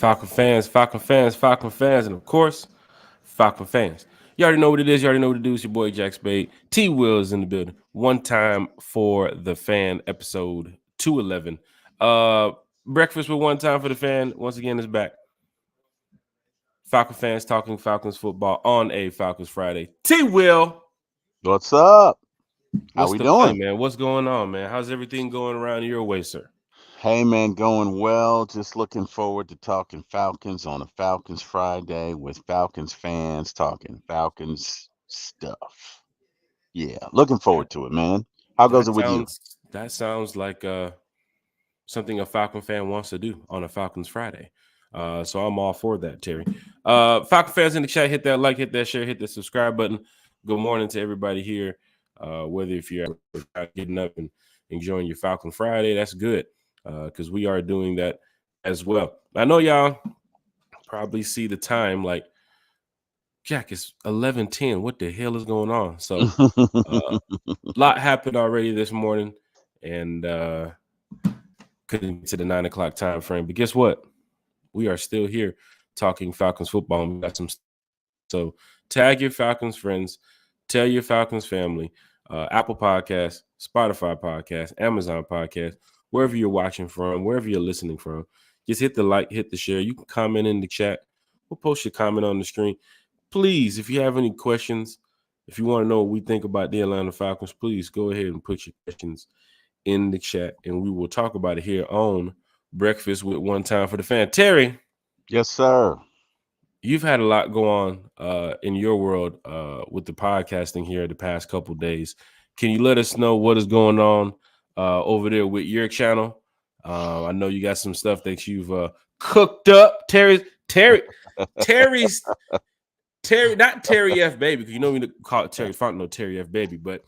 Falcon fans, and of course, Falcon fans. You already know what it is. You already know what it is. It's your boy Jack Spade. T Will is in the building. One time for the fan, episode 211. Breakfast with one time for the fan. Once again, is back. Falcon fans talking Falcons football on a Falcons Friday. T Will. What's up? How What's we the doing? play, man? What's going on, man? How's everything going around your way, sir? Hey, man, going well. Just looking forward to talking Falcons on a Falcons Friday with Falcons fans talking Falcons stuff. Yeah, looking forward to it, man. How goes it That with you? sounds like something a Falcon fan wants to do on a Falcons Friday. So I'm all for that, Terry. Falcon fans in the chat, hit that like, hit that share, hit the subscribe button. Good morning to everybody here. Whether if you're getting up and enjoying your Falcon Friday, that's good because we are doing that as well. I know y'all probably see the time like, Jack, it's 11:10. What the hell is going on? So a lot happened already this morning, and couldn't get to the 9 o'clock time frame. But guess what? We are still here talking Falcons football. We got some. So tag your Falcons friends, tell your Falcons family, Apple Podcasts, Spotify Podcast, Amazon Podcast, wherever you're watching from, wherever you're listening from. Just hit the like, hit the share. You can comment in the chat. We'll post your comment on the screen. Please, if you have any questions, if you want to know what we think about the Atlanta Falcons, please go ahead and put your questions in the chat, and we will talk about it here on Breakfast with One Time for the Fan. Terry, Yes, sir. you've had a lot go on in your world with the podcasting here the past couple days. Can you let us know what is going on over there with your channel? I know you got some stuff that you've cooked up. Terry's Terry, not Terry F. Baby, because you know we call it Terry Funk, no Terry F. Baby, but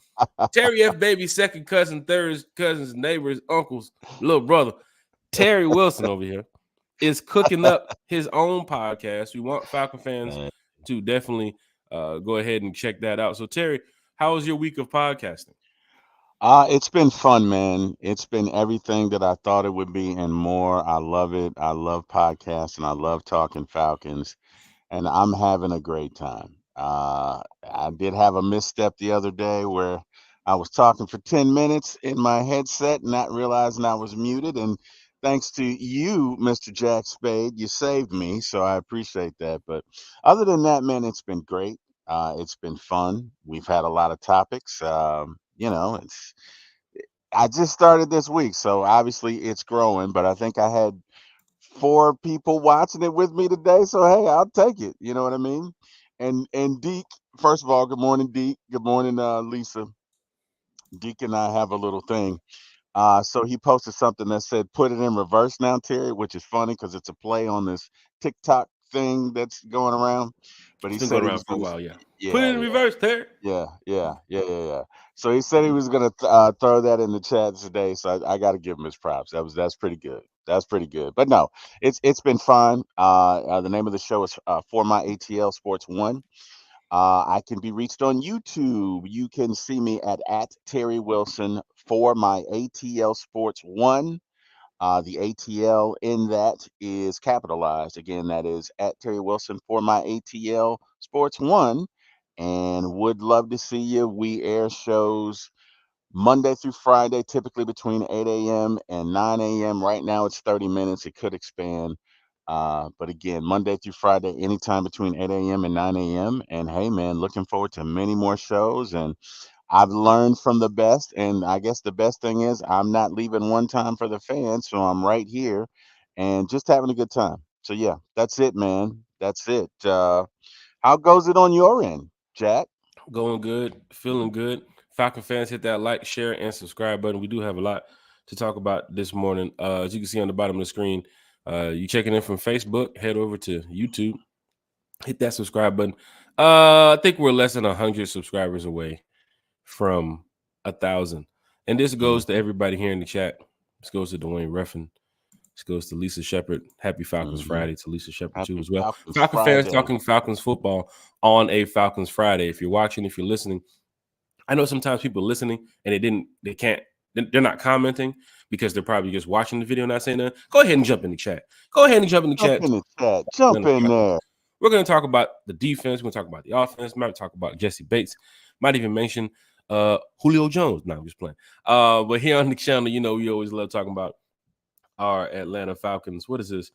Terry F. Baby's second cousin, third cousins, neighbors, uncles, little brother, Terry Wilson over here is cooking up his own podcast. We want Falcon fans to definitely go ahead and check that out. So, Terry, how was your week of podcasting? It's been fun, man. It's been everything that I thought it would be and more. I love it. I love podcasts and I love talking Falcons, and I'm having a great time. I did have a misstep the other day where I was talking for 10 minutes in my headset, not realizing I was muted. And thanks to you, Mr. Jack Spade, you saved me. So I appreciate that. But other than that, man, it's been great. It's been fun. We've had a lot of topics. I just started this week, so obviously it's growing. But I think I had 4 people watching it with me today. So hey, I'll take it. You know what I mean? And Deke, first of all, good morning, Deke. Good morning, Lisa. Deke and I have a little thing. So he posted something that said, "Put it in reverse now, Terry," which is funny because it's a play on this TikTok thing that's going around. But he It's been said going he around was for a going to, while, yeah. Put it yeah, in reverse, Terry. yeah. So he said he was going to throw that in the chat today. So I got to give him his props. That's pretty good. That's pretty good. But no, it's been fun. The name of the show is For My ATL Sports One. I can be reached on YouTube. You can see me at Terry Wilson for my ATL Sports One. The ATL in that is capitalized. Again, that is at Terry Wilson for my ATL Sports One. And would love to see you. We air shows Monday through Friday, typically between 8 a.m. and 9 a.m. Right now, it's 30 minutes. It could expand. But again, Monday through Friday, anytime between 8 a.m. and 9 a.m. And hey, man, looking forward to many more shows. And I've learned from the best. And I guess the best thing is I'm not leaving one time for the fans. So I'm right here and just having a good time. So yeah, that's it, man. That's it. How goes it on your end, Jack? Going good, feeling good. Falcon fans, hit that like, share, and subscribe button. We do have a lot to talk about this morning. As you can see on the bottom of the screen, you checking in from Facebook, head over to YouTube, hit that subscribe button. I think we're less than 100 subscribers away from 1,000. And this goes to everybody here in the chat. This goes to Dwayne Ruffin. This goes to Lisa Shepard. Happy Falcons Friday to Lisa Shepard too Happy as well. Falcons Falcon fans Friday. talking Falcons football on a Falcons Friday. If you're watching, if you're listening, I know sometimes people listening and they can't they're not commenting because they're probably just watching the video, not saying nothing, go ahead and jump in the chat. Go ahead and jump in the Jump chat. in the chat. Jump in there. We're going to talk about the defense. We're going to talk about the offense. Might talk about Jesse Bates. Might even mention Julio Jones. No, I'm just playing. But here on the channel, you know, we always love talking about our Atlanta Falcons. What is this?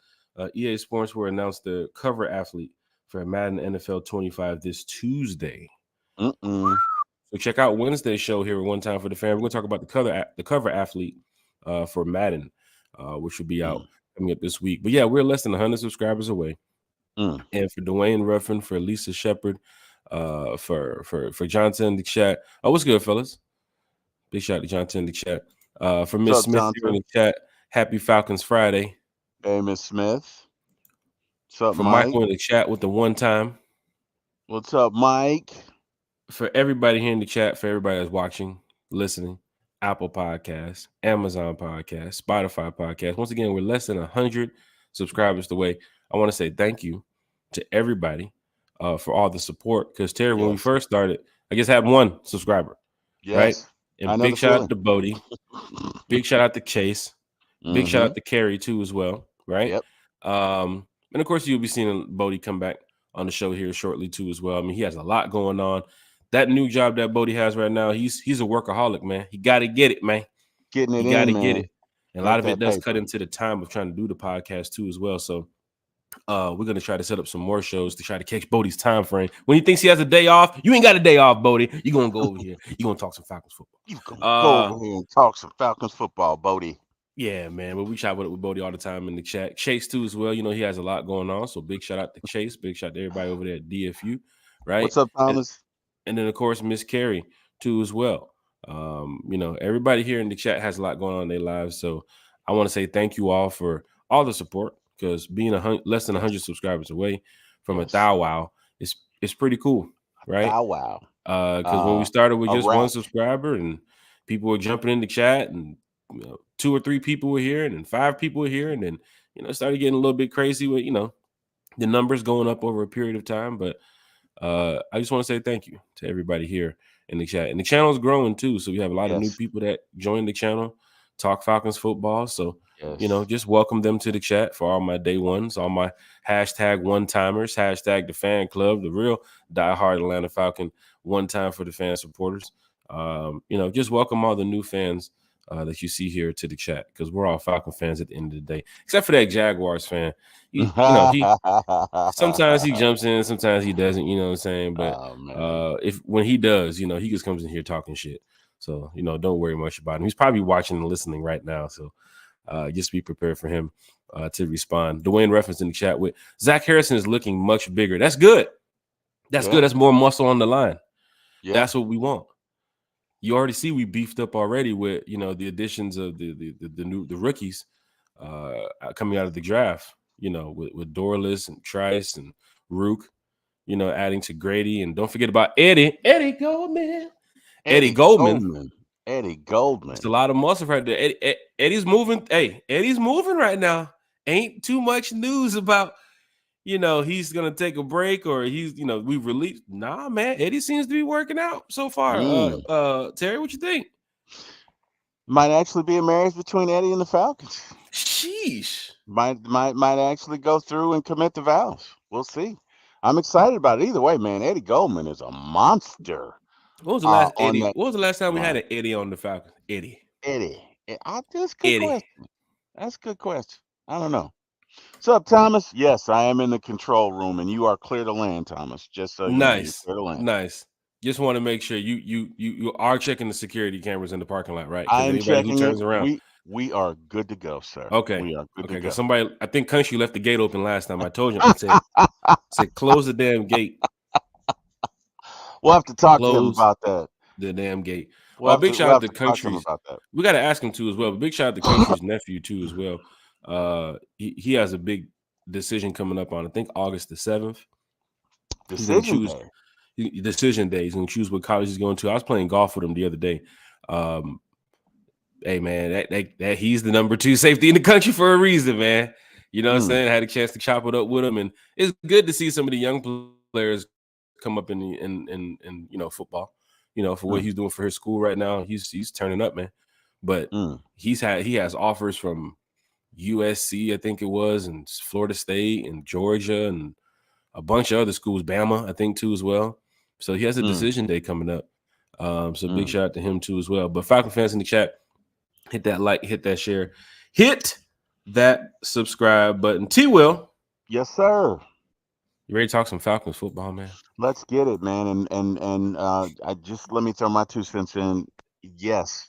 EA Sports will announce the cover athlete for Madden NFL 25 this Tuesday. So check out Wednesday's show here at One Time for the Fan. We're going to talk about the cover athlete for Madden, which will be out coming up this week. But yeah, we're less than 100 subscribers away. And for Dwayne Ruffin, for Lisa Shepard, for Johnson in the chat. Oh, what's good, fellas? Big shout out to Johnson in the chat. For Miss Smith here in the chat, happy Falcons Friday. Hey, Miss Smith. What's up, for Mike? Michael in the chat with the one time. What's up, Mike? For everybody here in the chat, for everybody that's watching, listening, Apple Podcasts, Amazon Podcasts, Spotify Podcasts. Once again, we're less than 100 subscribers away. I want to say thank you to everybody for all the support. Because Terry, when we first started, I just had one subscriber, right? And big shout out to Bodie, big shout out to Chase, big shout out to Carrie too as well, right? And of course, you'll be seeing Bodie come back on the show here shortly too as well. I mean, he has a lot going on. That new job that Bodie has right now, he's a workaholic, man. He got to get it, man. Getting it you got to man. get it. And a lot of it does cut into the time of trying to do the podcast too as well. So we're going to try to set up some more shows to try to catch Bodie's time frame. When he thinks he has a day off, you ain't got a day off, Bodie. You're going to go over here. You're going to talk some Falcons football. You going to go over here and talk some Falcons football, Bodie. Yeah, man. But we chat with Bodie all the time in the chat. Chase, too, as well. You know, he has a lot going on. So big shout out to Chase. Big shout out to everybody over there at DFU, right? What's up, Thomas? And then, of course, Miss Carrie, too, as well. You know, everybody here in the chat has a lot going on in their lives. So I want to say thank you all for all the support, because being less than 100 subscribers away from a thou wow is pretty cool, right? Thou wow. Because when we started with just one subscriber and people were jumping in the chat, and 2 or 3 people were here, and then 5 people were here, and then it started getting a little bit crazy with the numbers going up over a period of time. But I just want to say thank you to everybody here in the chat, and the channel is growing too. So we have a lot of new people that joined the channel, talk Falcons football. So just welcome them to the chat for all my day ones, all my hashtag one timers, hashtag the fan club, the real diehard Atlanta Falcon one time for the fan supporters. Just welcome all the new fans that you see here to the chat, because we're all Falcon fans at the end of the day, except for that Jaguars fan. He sometimes he jumps in, sometimes he doesn't. You know what I'm saying? But when he does, he just comes in here talking shit. So don't worry much about him. He's probably watching and listening right now. So just be prepared for him to respond. Dwayne reference in the chat with Zach Harrison is looking much bigger. That's good. That's good. That's more muscle on the line. That's what we want. You already see we beefed up already with the additions of the rookies coming out of the draft. With Dorless and Trice and Rook, adding to Grady, and don't forget about Eddie Goldman. Eddie Goldman. It's a lot of muscle right there. Eddie's moving. Hey, Eddie's moving right now. Ain't too much news about he's gonna take a break, or he's we released. Nah, man, Eddie seems to be working out so far. Terry, what you think? Might actually be a marriage between Eddie and the Falcons. Sheesh. Might actually go through and commit the vows. We'll see. I'm excited about it. Either way, man, Eddie Goldman is a monster. What was the last Eddie? What was the last time we had an Eddie on the Falcons? Eddie. That's a good question. That's a good question. I don't know. What's up, Thomas? Yes, I am in the control room, and you are clear to land, Thomas. Just so you know, you're clear to land. Nice. Just want to make sure you are checking the security cameras in the parking lot, right? I am checking. Who turns around. We are good to go, sir. Okay. We are good to go. Somebody, I think Country left the gate open last time. I told you. I said close the damn gate. We'll have to talk to him about that. The damn gate. Well, big shout out to Country's. We got to ask him too as well. But big shout out to Country's nephew too as well. He has a big decision coming up on, I think, August the 7th. Decision day. He's going to choose what college he's going to. I was playing golf with him the other day. Hey man, that he's the number 2 safety in the country for a reason, man. You know what I'm saying? I had a chance to chop it up with him, and it's good to see some of the young players come up in football. For what he's doing for his school right now, he's turning up, man. but Mm, he has offers from USC, I think it was, and Florida State and Georgia and a bunch of other schools, Bama, I think too as well. So he has a mm, decision day coming up. So big mm. shout out to him too as well. But Falcon fans in the chat, hit that like, hit that share, hit that subscribe button. T Will, Yes, sir. you ready to talk some Falcons football, man? Let's get it, man. And I just let me throw my 2 cents in. Yes,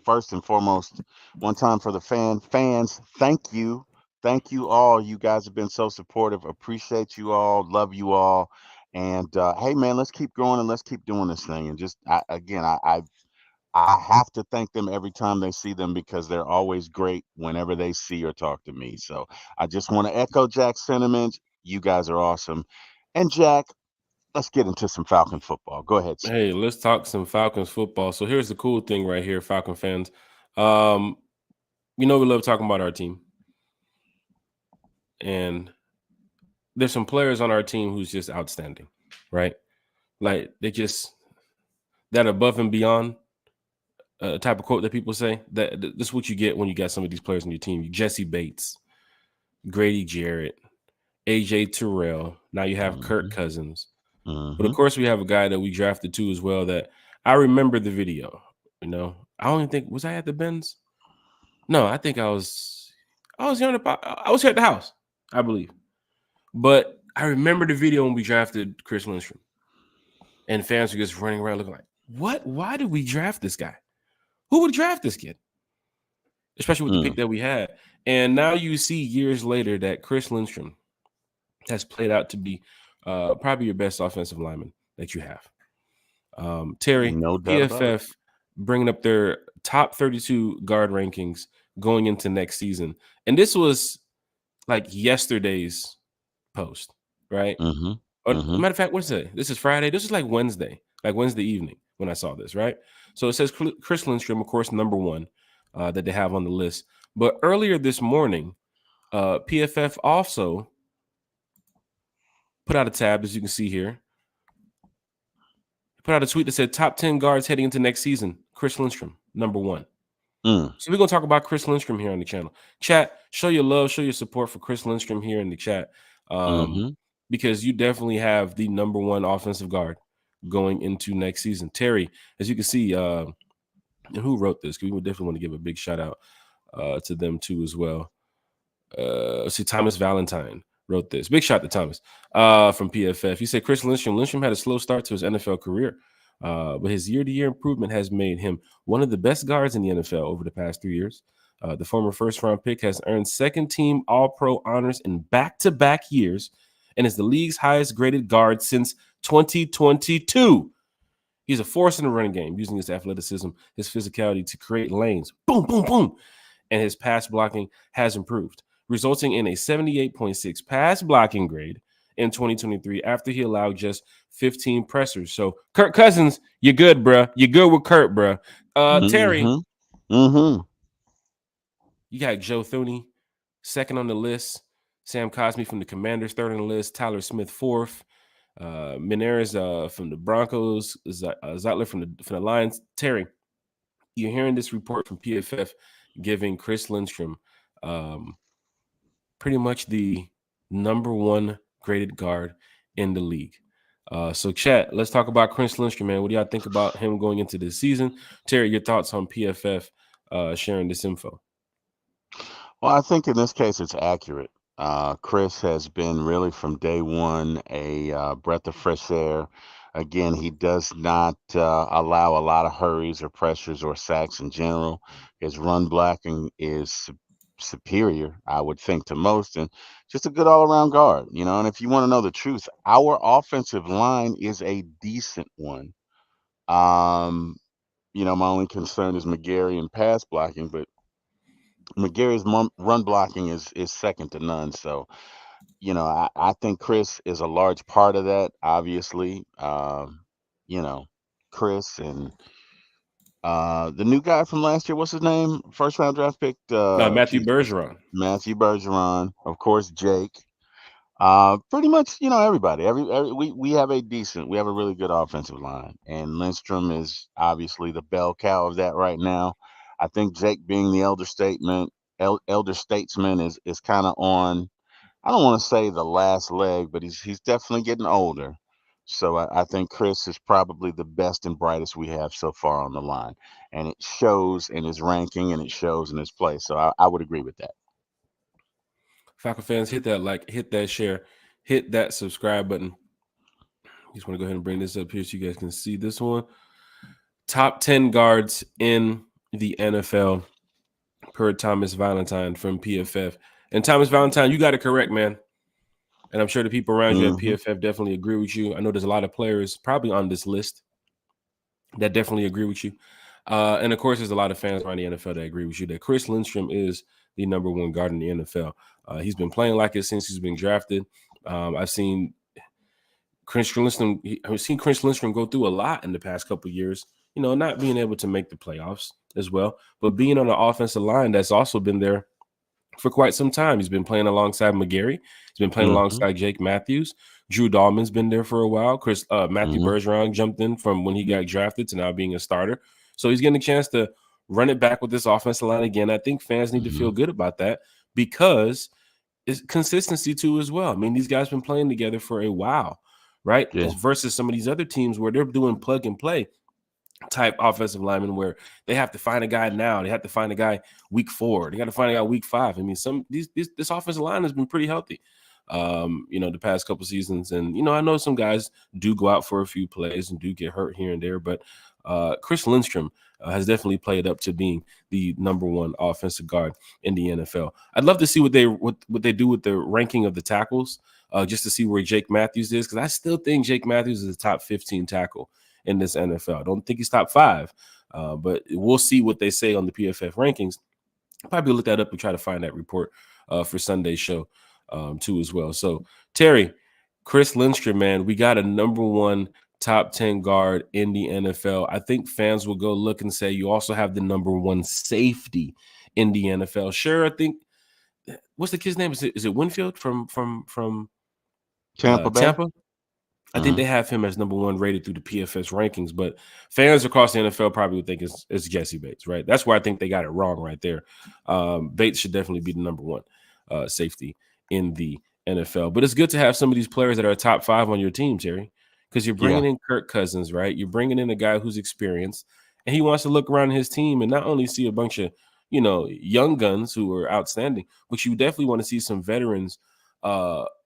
first and foremost, one time for the fans. Thank you all. You guys have been so supportive. Appreciate you all. Love you all. And hey, man, let's keep going and let's keep doing this thing. And just again, I have to thank them every time they see them because they're always great whenever they see or talk to me. So I just want to echo Jack's sentiments. You guys are awesome. And Jack, let's get into some Falcon football. Go ahead, sir. Hey, let's talk some Falcons football. So here's the cool thing right here, Falcon fans. Um, we love talking about our team. And there's some players on our team who's just outstanding, right? Like they just that above and beyond type of quote that people say. This is what you get when you got some of these players on your team. Jesse Bates, Grady Jarrett, AJ Terrell. Now you have Kirk Mm-hmm. Cousins. But Mm-hmm. of course, we have a guy that we drafted too as well that I remember the video. I don't even think was I at the Benz? No, I think I was here I was here at the house, I believe. But I remember the video when we drafted Chris Lindstrom. And fans were just running around looking like, what? Why did we draft this guy? Who would draft this kid? Especially with the pick that we had. And now you see years later that Chris Lindstrom has played out to be probably your best offensive lineman that you have. Terry, No doubt about it. PFF bringing up their top 32 guard rankings going into next season. And this was like yesterday's post, right? Mm-hmm. Or, Mm-hmm. matter of fact, what's today? This is Friday. This is like Wednesday evening when I saw this, right? So it says Chris Lindstrom, of course, number one that they have on the list. But earlier this morning, PFF also put out a tab, as you can see here. Put out a tweet that said top 10 guards heading into next season. Chris Lindstrom, number one. So we're going to talk about Chris Lindstrom here on the channel. Chat, show your love, show your support for Chris Lindstrom here in the chat. Because you definitely have the number one offensive guard going into next season. Terry, as you can see, and who wrote this? We would definitely want to give a big shout out to them too as well. See, Thomas Valentine wrote this. Big shout to Thomas from PFF. He said Chris Lindstrom had a slow start to his NFL career, but his year-to-year improvement has made him one of the best guards in the NFL over the past 3 years. The former first-round pick has earned second-team All-Pro honors in back-to-back years and is the league's highest-graded guard since 2022. He's a force in the running game, using his athleticism, his physicality to create lanes. Boom, boom, boom. And his pass blocking has improved, resulting in a 78.6 pass blocking grade in 2023 after he allowed just 15 pressures. So, Kirk Cousins, you're good, bruh. You're good with Kirk, bruh. Terry, you got Joe Thuney, second on the list. Sam Cosmi from the Commanders, third on the list. Tyler Smith, fourth. Menares from the Broncos. Zeitler from the Lions. Terry, you're hearing this report from PFF giving Chris Lindstrom pretty much the number one graded guard in the league. So, chat, let's talk about Chris Lindstrom, man. What do y'all think about him going into this season? Terry, your thoughts on PFF sharing this info? Well, I think in this case it's accurate. Chris has been really from day one a breath of fresh air. Again, he does not allow a lot of hurries or pressures or sacks in general. His run blocking is superior, I would think, to most, and just a good all around guard. And if you want to know the truth, our offensive line is a decent one. My only concern is McGarry and pass blocking, but McGarry's run blocking is second to none. So, I think Chris is a large part of that, obviously. Chris and the new guy from last year, what's his name? First round draft pick. Matthew Bergeron. Matthew Bergeron, of course, Jake. Pretty much, everybody. We have we have a really good offensive line, and Lindstrom is obviously the bell cow of that right now. I think Jake being the elder statesman is kind of on. I don't want to say the last leg, but he's definitely getting older. So I think Chris is probably the best and brightest we have so far on the line, and it shows in his ranking and it shows in his play. So I would agree with that. Falcon fans, hit that like, hit that share, hit that subscribe button. Just want to go ahead and bring this up here so you guys can see this one. Top 10 guards in the NFL per Thomas Valentine from PFF. And Thomas Valentine, you got it correct, man. And I'm sure the people around you at PFF definitely agree with you. I know there's a lot of players probably on this list that definitely agree with you. And of course, there's a lot of fans around the NFL that agree with you that Chris Lindstrom is the number one guard in the NFL. He's been playing like it since he's been drafted. I've seen Chris Lindstrom go through a lot in the past couple of years, you know, not being able to make the playoffs as well, but being on the offensive line that's also been there for quite some time. He's been playing alongside McGarry. He's been playing alongside Jake Matthews. Drew Dahlman's been there for a while. Matthew Bergeron jumped in from when he got drafted to now being a starter. So he's getting a chance to run it back with this offensive line again. I think fans need to feel good about that because it's consistency too as well. I mean, these guys been playing together for a while, right? Yeah. Versus some of these other teams where they're doing plug and play type offensive linemen where they have to find a guy now. They have to find a guy week 4. They got to find a guy week 5. I mean, this offensive line has been pretty healthy, you know, the past couple seasons. And, you know, I know some guys do go out for a few plays and do get hurt here and there, but Chris Lindstrom has definitely played up to being the number one offensive guard in the NFL. I'd love to see what they do with the ranking of the tackles, just to see where Jake Matthews is, because I still think Jake Matthews is a top 15 tackle in this NFL. I don't think he's top 5, but we'll see what they say on the PFF rankings. I'll probably look that up and try to find that report for Sunday's show too as well. So, Terry, Chris Lindstrom, man, we got a number one top 10 guard in the NFL. I think fans will go look and say you also have the number one safety in the NFL. Sure, I think what's the kid's name? Is it Winfield from Tampa Bay? Tampa? I think they have him as number one rated through the PFS rankings, but fans across the NFL probably would think it's Jesse Bates, right? That's where I think they got it wrong right there. Bates should definitely be the number one safety in the NFL. But it's good to have some of these players that are top 5 on your team, Terry, because you're bringing in Kirk Cousins, right? You're bringing in a guy who's experienced, and he wants to look around his team and not only see a bunch of, you know, young guns who are outstanding, but you definitely want to see some veterans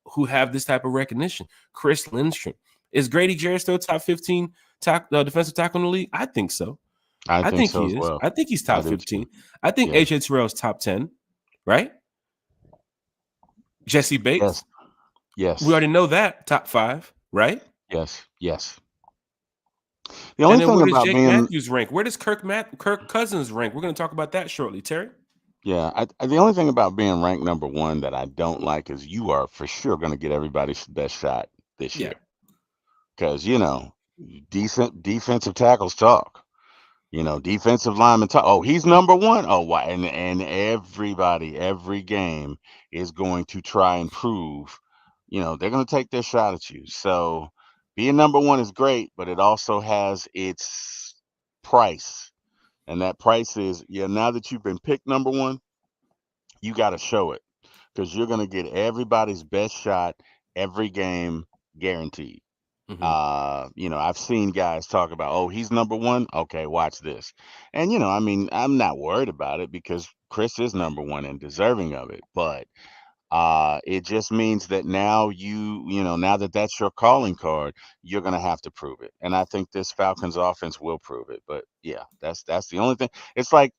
who have this type of recognition. Chris Lindstrom. Is Grady Jarrett still top 15 defensive tackle in the league? I think so. I think so he as is. well. I think he's top 15. I think AJ Terrell is top 10, right? Jesse Bates? Yes. We already know that. Top 5, right? Yes. The only thing where about does Jake Matthews rank? Where does Kirk Cousins rank? We're going to talk about that shortly, Terry. Yeah, the only thing about being ranked number one that I don't like is you are for sure going to get everybody's best shot this year. Because, you know, defensive tackles talk. You know, defensive linemen talk. Oh, he's number one. Oh, why? And everybody, every game is going to try and prove, you know, they're going to take their shot at you. So being number one is great, but it also has its price. And that price is, now that you've been picked number one, you got to show it because you're going to get everybody's best shot every game guaranteed. You know, I've seen guys talk about, oh, he's number one. Okay, watch this. And, you know, I mean, I'm not worried about it because Chris is number one and deserving of it. But it just means that now now that that's your calling card, you're going to have to prove it. And I think this Falcons offense will prove it. But yeah, that's the only thing. It's like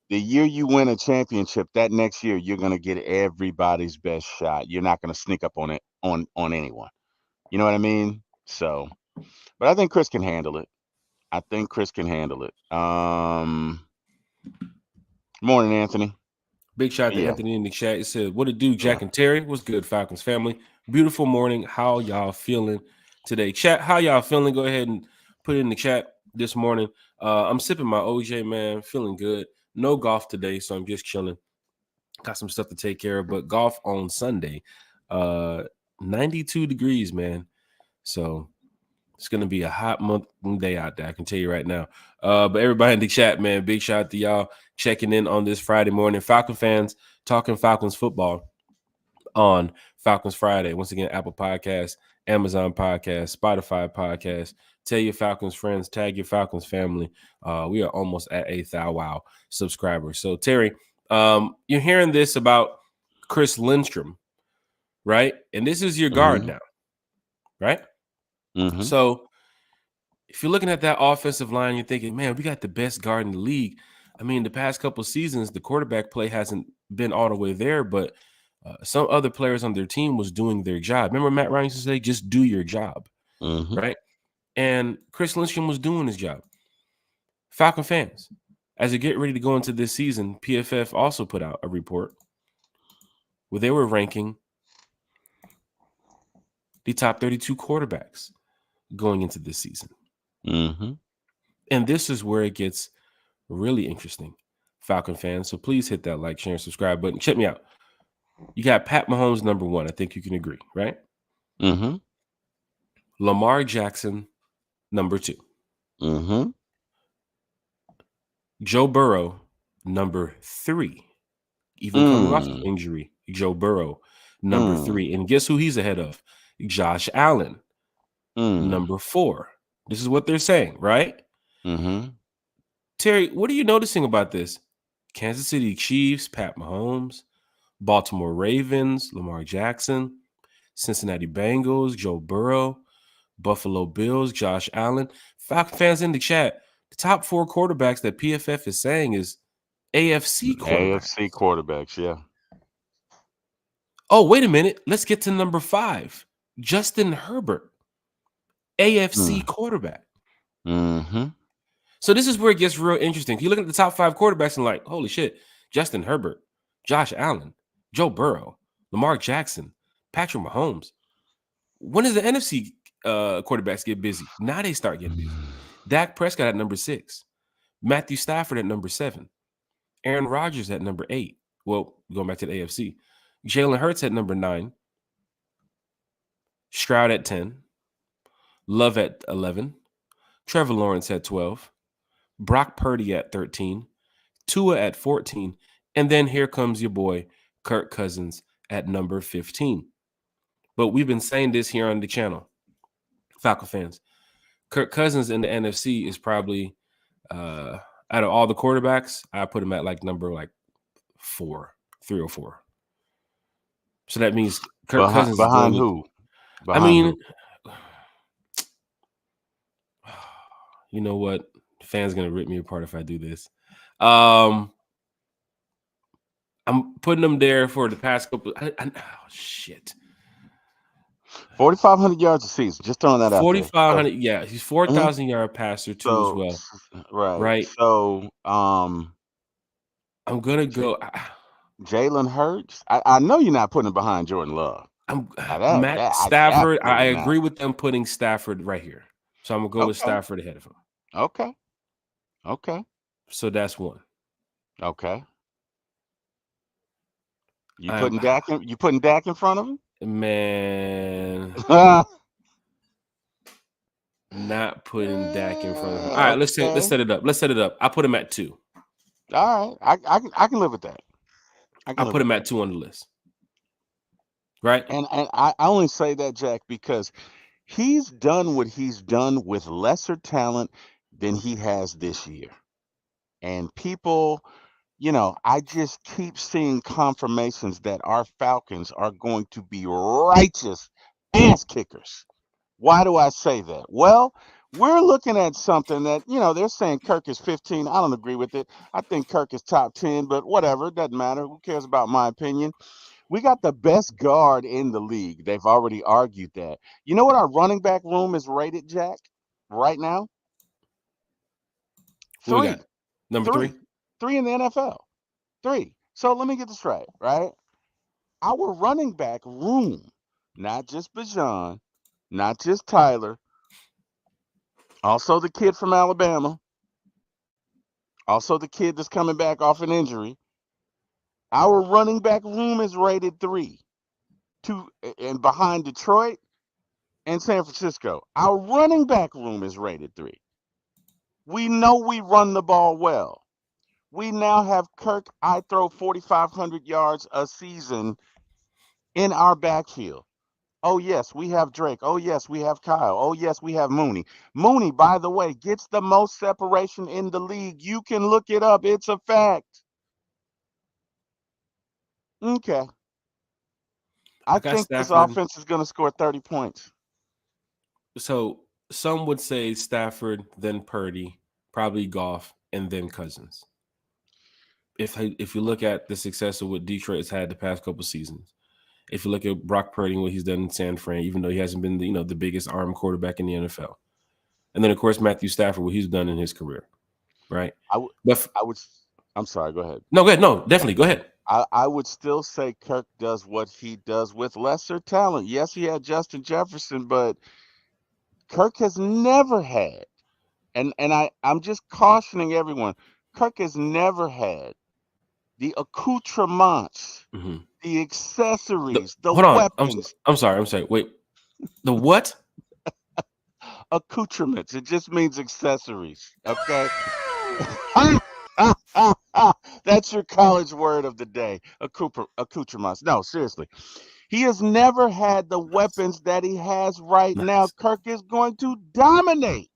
the year you win a championship, that next year, you're going to get everybody's best shot. You're not going to sneak up on it on anyone. You know what I mean? So, but I think Chris can handle it. Morning, Anthony. Big shout out to Anthony in the chat. It said, what it do, Jack and Terry? What's good, Falcons family? Beautiful morning. How y'all feeling today? Chat, how y'all feeling? Go ahead and put it in the chat this morning. I'm sipping my OJ, man. Feeling good. No golf today, so I'm just chilling. Got some stuff to take care of, but golf on Sunday. 92 degrees, man. So It's going to be a hot month and day out there. I can tell you right now. But everybody in the chat, man, big shout out to y'all checking in on this Friday morning. Falcon fans talking Falcons football on Falcons Friday. Once again, Apple Podcasts, Amazon Podcasts, Spotify Podcasts. Tell your Falcons friends, tag your Falcons family. We are almost at 8,000 subscribers. So, Terry, you're hearing this about Chris Lindstrom, right? And this is your guard now, right? Mm-hmm. So, if you're looking at that offensive line, you're thinking, man, we got the best guard in the league. I mean, the past couple of seasons, the quarterback play hasn't been all the way there, but some other players on their team was doing their job. Remember Matt Ryan used to say, just do your job, right? And Chris Lindstrom was doing his job. Falcon fans, as they get ready to go into this season, PFF also put out a report where they were ranking the top 32 quarterbacks going into this season. And this is where it gets really interesting, Falcon fans. So please hit that like, share, and subscribe button. Check me out. You got Pat Mahomes number 1. I think you can agree, right? Lamar Jackson number 2. Joe Burrow number 3. Even coming off the injury, Joe Burrow number 3. And guess who he's ahead of? Josh Allen number 4. This is what they're saying, right? Terry, what are you noticing about this? Kansas City Chiefs, Pat Mahomes, Baltimore Ravens, Lamar Jackson, Cincinnati Bengals, Joe Burrow, Buffalo Bills, Josh Allen. Falcon fans in the chat, the top 4 quarterbacks that PFF is saying is AFC quarterbacks. AFC quarterbacks, yeah. Oh, wait a minute. Let's get to number 5. Justin Herbert, AFC quarterback. So this is where it gets real interesting. You look at the top 5 quarterbacks and like, holy shit, Justin Herbert, Josh Allen, Joe Burrow, Lamar Jackson, Patrick Mahomes. When does the NFC quarterbacks get busy? Now they start getting busy. Dak Prescott at number 6. Matthew Stafford at number 7. Aaron Rodgers at number 8. Well, going back to the AFC. Jalen Hurts at number 9. Stroud at 10. Love at 11. Trevor Lawrence at 12. Brock Purdy at 13. Tua at 14. And then here comes your boy, Kirk Cousins at number 15. But we've been saying this here on the channel, Falcon fans. Kirk Cousins in the NFC is probably, out of all the quarterbacks, I put him at like number 4, 3 or 4. So that means Kirk Cousins behind who? Who? You know what? Fans gonna rip me apart if I do this. I'm putting them there for the past couple. Oh shit! 4,500 yards a season. Just throwing that out. 4,500. Yeah, he's 4,000 yard passer too as well. Right. So I'm gonna go. Jalen Hurts. I know you're not putting him behind Jordan Love. Stafford. I agree with them putting Stafford right here. So I'm gonna go with Stafford ahead of him. Okay. So that's 1. Okay. You putting Dak in front of him? Man. Not putting Dak in front of him. All right, let's set it up. I put him at 2. All right. I can live with that. I put him at 2 on the list. Right? And I only say that, Jack, because he's done what he's done with lesser talent than he has this year. And people, I just keep seeing confirmations that our Falcons are going to be righteous ass kickers. Why do I say that? Well, we're looking at something that, they're saying Kirk is 15. I don't agree with it. I think Kirk is top 10, but whatever. It doesn't matter. Who cares about my opinion? We got the best guard in the league. They've already argued that. You know what our running back room is rated, Jack, right now? 3. Number 3? 3 in the NFL. 3. So let me get this right? Our running back room, not just Bijan, not just Tyler, also the kid from Alabama, also the kid that's coming back off an injury. Our running back room is rated 3. 2 and behind Detroit, in San Francisco. Our running back room is rated 3. We know we run the ball well. We now have Kirk, I throw 4,500 yards a season in our backfield. Oh, yes, we have Drake. Oh, yes, we have Kyle. Oh, yes, we have Mooney. Mooney, by the way, gets the most separation in the league. You can look it up. It's a fact. Okay. I got think this Stafford. offense is going to score 30 points. So some would say Stafford, then Purdy, probably Goff, and then Cousins. If you look at the success of what Detroit has had the past couple seasons, if you look at Brock Purdy and what he's done in San Fran, even though he hasn't been the biggest arm quarterback in the NFL, and then of course Matthew Stafford, what he's done in his career, right? I'm sorry. Go ahead. No, go ahead. No, definitely go ahead. I would still say Kirk does what he does with lesser talent. Yes, he had Justin Jefferson, but Kirk has never had, and I'm just cautioning everyone, Kirk has never had the accoutrements, the accessories, the hold on. weapons. I'm sorry. Wait, the what? Accoutrements. It just means accessories. Okay. That's your college word of the day. Accoutrements. No, seriously. He has never had the weapons that he has right now. Kirk is going to dominate.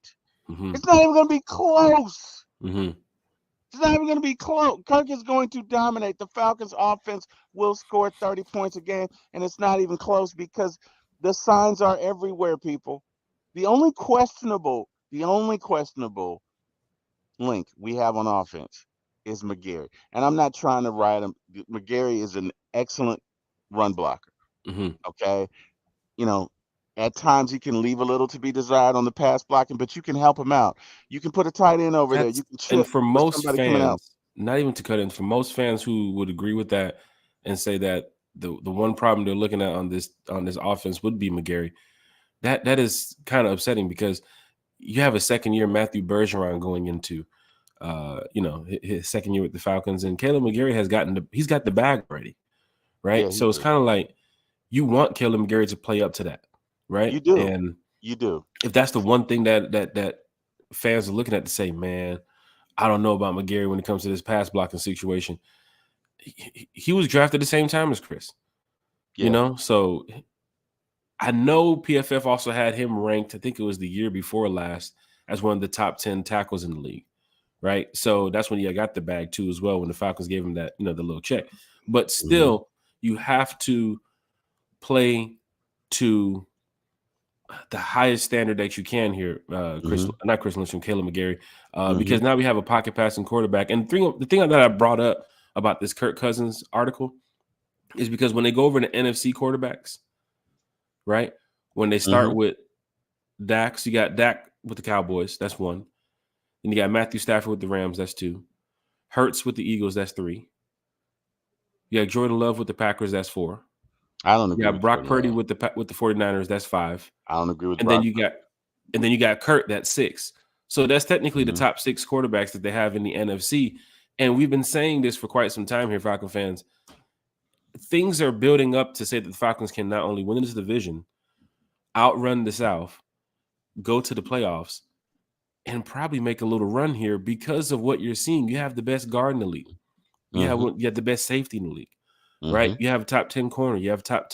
It's not even going to be close. It's not even going to be close. Kirk is going to dominate. The Falcons offense will score 30 points a game, and it's not even close because the signs are everywhere, people. The only questionable link we have on offense is McGarry. And I'm not trying to ride him. McGarry is an excellent run blocker. Okay. At times he can leave a little to be desired on the pass blocking, but you can help him out. You can put a tight end over there. You can chip. And for most fans, not even to cut in, for most fans who would agree with that and say that the one problem they're looking at on this offense would be McGarry, that is kind of upsetting because you have a second year Matthew Bergeron going into his second year with the Falcons, and Caleb McGarry he's got the bag already, right? Yeah, so it's kind of like you want Caleb McGarry to play up to that, right? You do. And you do. If that's the one thing that fans are looking at to say, man, I don't know about McGarry when it comes to this pass blocking situation. He was drafted the same time as Chris, so I know PFF also had him ranked, I think it was the year before last, as one of the top 10 tackles in the league, right? So that's when he got the bag too as well, when the Falcons gave him that, the little check. But still, you have to play to the highest standard that you can here, not Chris Lynch, Caleb McGarry, because now we have a pocket passing quarterback. And the thing that I brought up about this Kirk Cousins article is because when they go over the NFC quarterbacks, right? When they start with Dak, so you got Dak with the Cowboys, that's 1. Then you got Matthew Stafford with the Rams, that's 2. Hurts with the Eagles, that's 3. You got Jordan Love with the Packers, that's 4. I don't agree. You got Brock Purdy with the 49ers, that's 5. I don't agree with. And then you got Kurt, that's 6. So that's technically the top 6 quarterbacks that they have in the NFC. And we've been saying this for quite some time here, Falcon fans. Things are building up to say that the Falcons can not only win this division, outrun the South, go to the playoffs, and probably make a little run here because of what you're seeing. You have the best guard in the league. You have the best safety in the league, right? You have a top 10 corner. You have top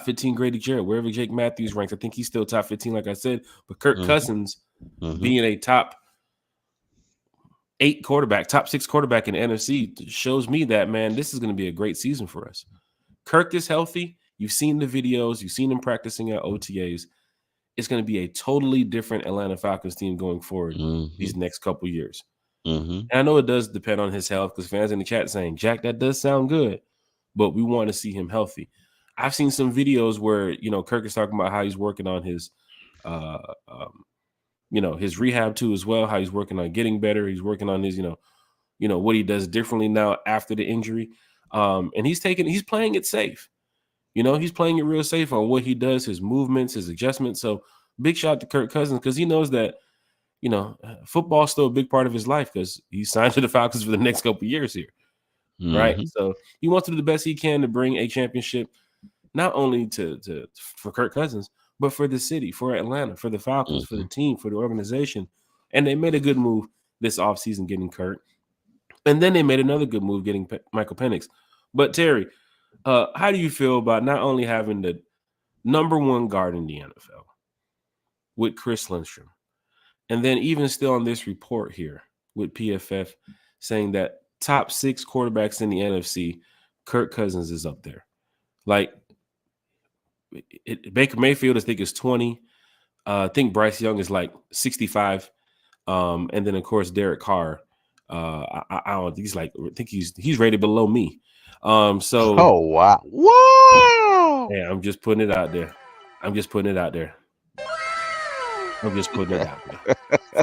15 Grady Jarrett, wherever Jake Matthews ranks. I think he's still top 15, like I said. But Kirk Cousins being a top 8 quarterback, top 6 quarterback in the NFC shows me that, man, this is going to be a great season for us. Kirk is healthy. You've seen the videos. You've seen him practicing at OTAs. It's going to be a totally different Atlanta Falcons team going forward these next couple years. And I know it does depend on his health because fans in the chat saying, Jack, that does sound good, but we want to see him healthy. I've seen some videos where, Kirk is talking about how he's working on his his rehab too as well, how he's working on getting better. He's working on his, what he does differently now after the injury. And he's playing it safe. He's playing it real safe on what he does, his movements, his adjustments. So big shout out to Kirk Cousins because he knows that, football's still a big part of his life because he's signed to the Falcons for the next couple of years here. Right. So he wants to do the best he can to bring a championship, not only for Kirk Cousins, but for the city, for Atlanta, for the Falcons, for the Mm-hmm. team, for the organization. And they made a good move this offseason getting Kirk. And then they made another good move getting Michael Penix. But Terry, how do you feel about not only having the number one guard in the NFL with Chris Lindstrom, and then even still on this report here with PFF saying that top 6 quarterbacks in the NFC, Kirk Cousins is up there. Like Baker Mayfield, I think is 20. I think Bryce Young is like 65. And then of course Derek Carr. I don't. He's like I think he's rated below me. So Oh wow! yeah, I'm just putting it out there. I'm just putting it out there.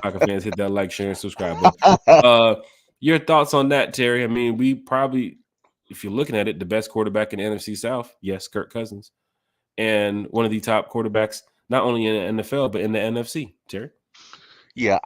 Falcon fans, hit that like, share, and subscribe button. Your thoughts on that, Terry? I mean, we probably, if you're looking at it, the best quarterback in the NFC South, yes, Kirk Cousins, and one of the top quarterbacks not only in the NFL but in the NFC. Terry, Yeah,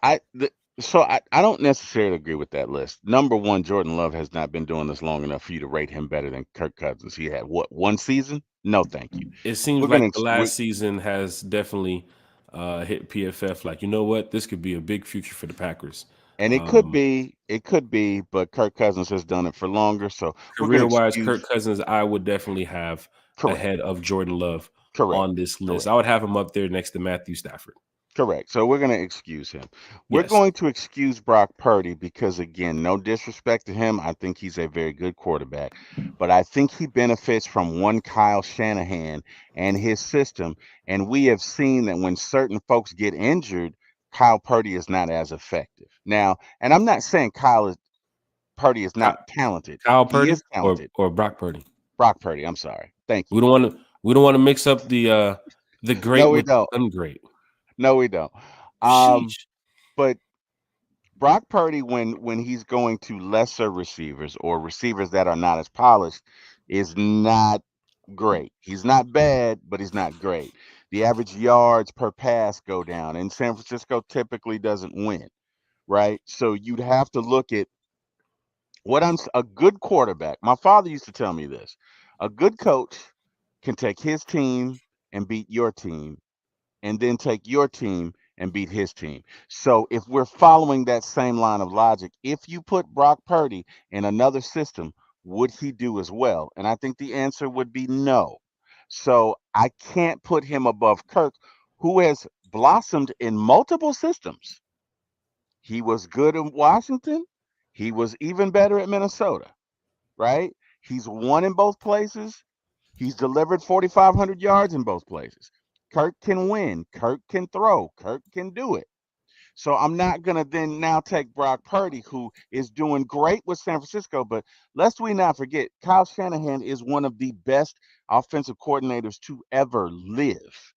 so I don't necessarily agree with that list. Number one, Jordan Love has not been doing this long enough for you to rate him better than Kirk Cousins. He had what, one season? No, thank you. it seems We're like gonna the last season has definitely hit PFF. Like, you know what, this could be a big future for the Packers. and it could be, but Kirk Cousins has done it for longer. So we're gonna Career-wise, excuse. Kirk Cousins, I would definitely have Correct. ahead of Jordan Love Correct. on this list. Correct. I would have him up there next to Matthew Stafford. Correct. So we're going to excuse him. We're Yes. going to excuse Brock Purdy because, again, no disrespect to him. I think he's a very good quarterback. But I think he benefits from one Kyle Shanahan and his system. And we have seen that when certain folks get injured, Kyle Purdy is not as effective. Now, and I'm not saying Purdy is not talented. Kyle He Purdy is talented. or Brock Purdy? Brock Purdy, I'm sorry. Thank you. We don't want to mix up the great No, we with the don't. ungreat. No, we don't. Sheesh. But Brock Purdy, when he's going to lesser receivers or receivers that are not as polished, is not great. He's not bad, but he's not great. The average yards per pass go down, and San Francisco typically doesn't win, right? So you'd have to look at a good quarterback. My father used to tell me this: a good coach can take his team and beat your team, and then take your team and beat his team. So if we're following that same line of logic, if you put Brock Purdy in another system, would he do as well? And I think the answer would be no. So I can't put him above Kirk, who has blossomed in multiple systems. He was good in Washington. He was even better at Minnesota, right? He's won in both places. He's delivered 4,500 yards in both places. Kirk can win. Kirk can throw. Kirk can do it. So I'm not going to then now take Brock Purdy, who is doing great with San Francisco. But lest we not forget, Kyle Shanahan is one of the best offensive coordinators to ever live,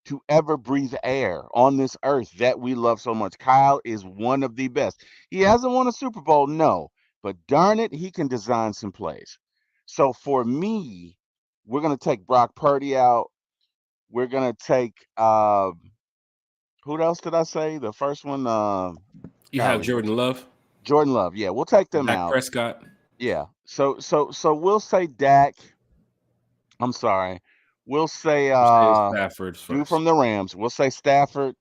to ever breathe air on this earth that we love so much. Kyle is one of the best. He hasn't won a Super Bowl, no, but darn it, he can design some plays. So for me, we're going to take Brock Purdy out. We're going to take who else did I say? The first one, You have Jordan Love, Jordan Love. Yeah, we'll take them Dak out. Prescott. Yeah. So we'll say Dak. I'm sorry. We'll say Stafford dude first. from the Rams. We'll say Stafford.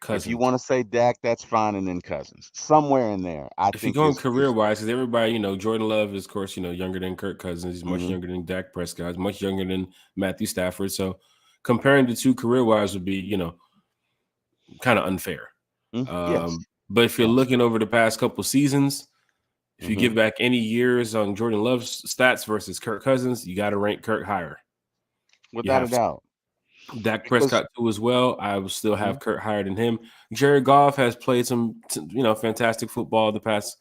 Cousins. If you want to say Dak, that's fine, and then Cousins. Somewhere in there. If you're going career-wise, because everybody, Jordan Love is, of course, younger than Kirk Cousins. He's much younger than Dak Prescott. He's much younger than Matthew Stafford. So comparing the two career-wise would be, kind of unfair. Yes. But if you're looking over the past couple seasons, if you give back any years on Jordan Love's stats versus Kirk Cousins, you got to rank Kirk higher. Without a doubt. Dak Prescott too as well. I would still have Kirk higher than him. Jared Goff has played some, fantastic football the past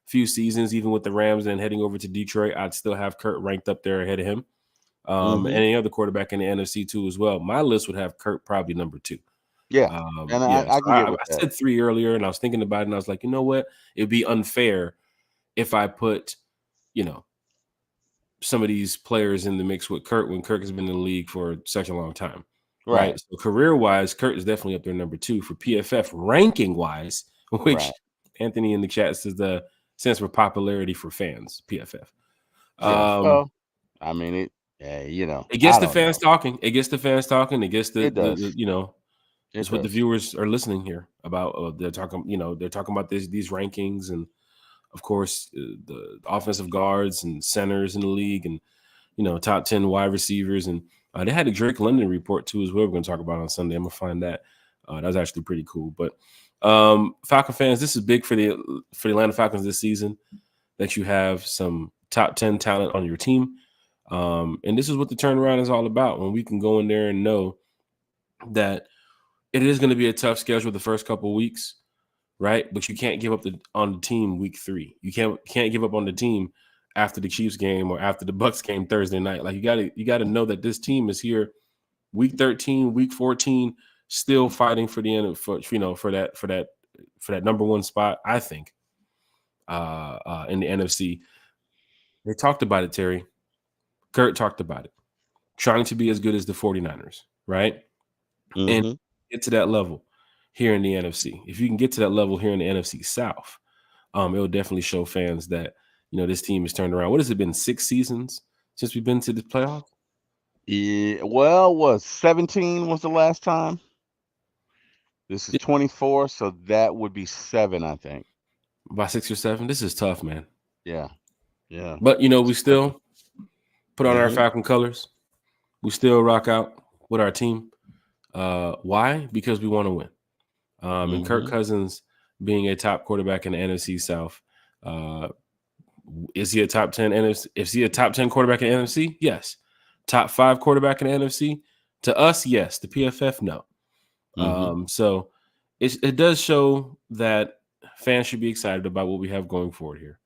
few seasons, even with the Rams and heading over to Detroit. I'd still have Kirk ranked up there ahead of him. And any other quarterback in the NFC too as well. My list would have Kirk probably number 2. Yeah. And I can get with that. I said 3 earlier, and I was thinking about it, and I was like, you know what? It'd be unfair if I put, some of these players in the mix with Kirk when Kirk has been in the league for such a long time. Right. So career-wise, Kirk is definitely up there number 2 for PFF ranking-wise, which Anthony in the chat says the stands for popularity for fans, PFF. Yeah. Well, I mean, Yeah, It gets I the don't fans know. talking. It gets the fans talking. It gets It does. it's It what the does. viewers are listening here about. They're talking, they're talking about these rankings, and of course, the offensive guards and centers in the league, and top 10 wide receivers, and they had a Drake London report too as well. We're going to talk about on Sunday. I'm gonna find that. That was actually pretty cool. But Falcon fans, this is big for the Atlanta Falcons this season, that you have some top 10 talent on your team. And this is what the turnaround is all about, when we can go in there and know that it is going to be a tough schedule the first couple of weeks, right? But you can't give up on the team week 3. You can't give up on the team after the Chiefs game or after the Bucks game Thursday night. Like, you got to know that this team is here week 13, week 14, still fighting for the end for that number 1 spot, I think, in the NFC. They talked about it, Terry. Kurt talked about it. Trying to be as good as the 49ers, right? And Mm-hmm. get to that level here in the NFC. If you can get to that level here in the NFC South, it'll definitely show fans that, this team has turned around. What has it been, 6 seasons since we've been to the playoffs? Yeah, well, 17 was the last time. This is 24, so that would be 7, I think. By 6 or 7. This is tough, man. Yeah. But we still put on our Mhm. Falcon colors. We still rock out with our team. Why? Because we want to win. And Kirk Cousins being a top quarterback in the NFC South, is he a top 10 NFC? Is he a top 10 quarterback in the NFC? Yes. Top 5 quarterback in the NFC? To us, yes. The PFF, no. So it does show that fans should be excited about what we have going forward here,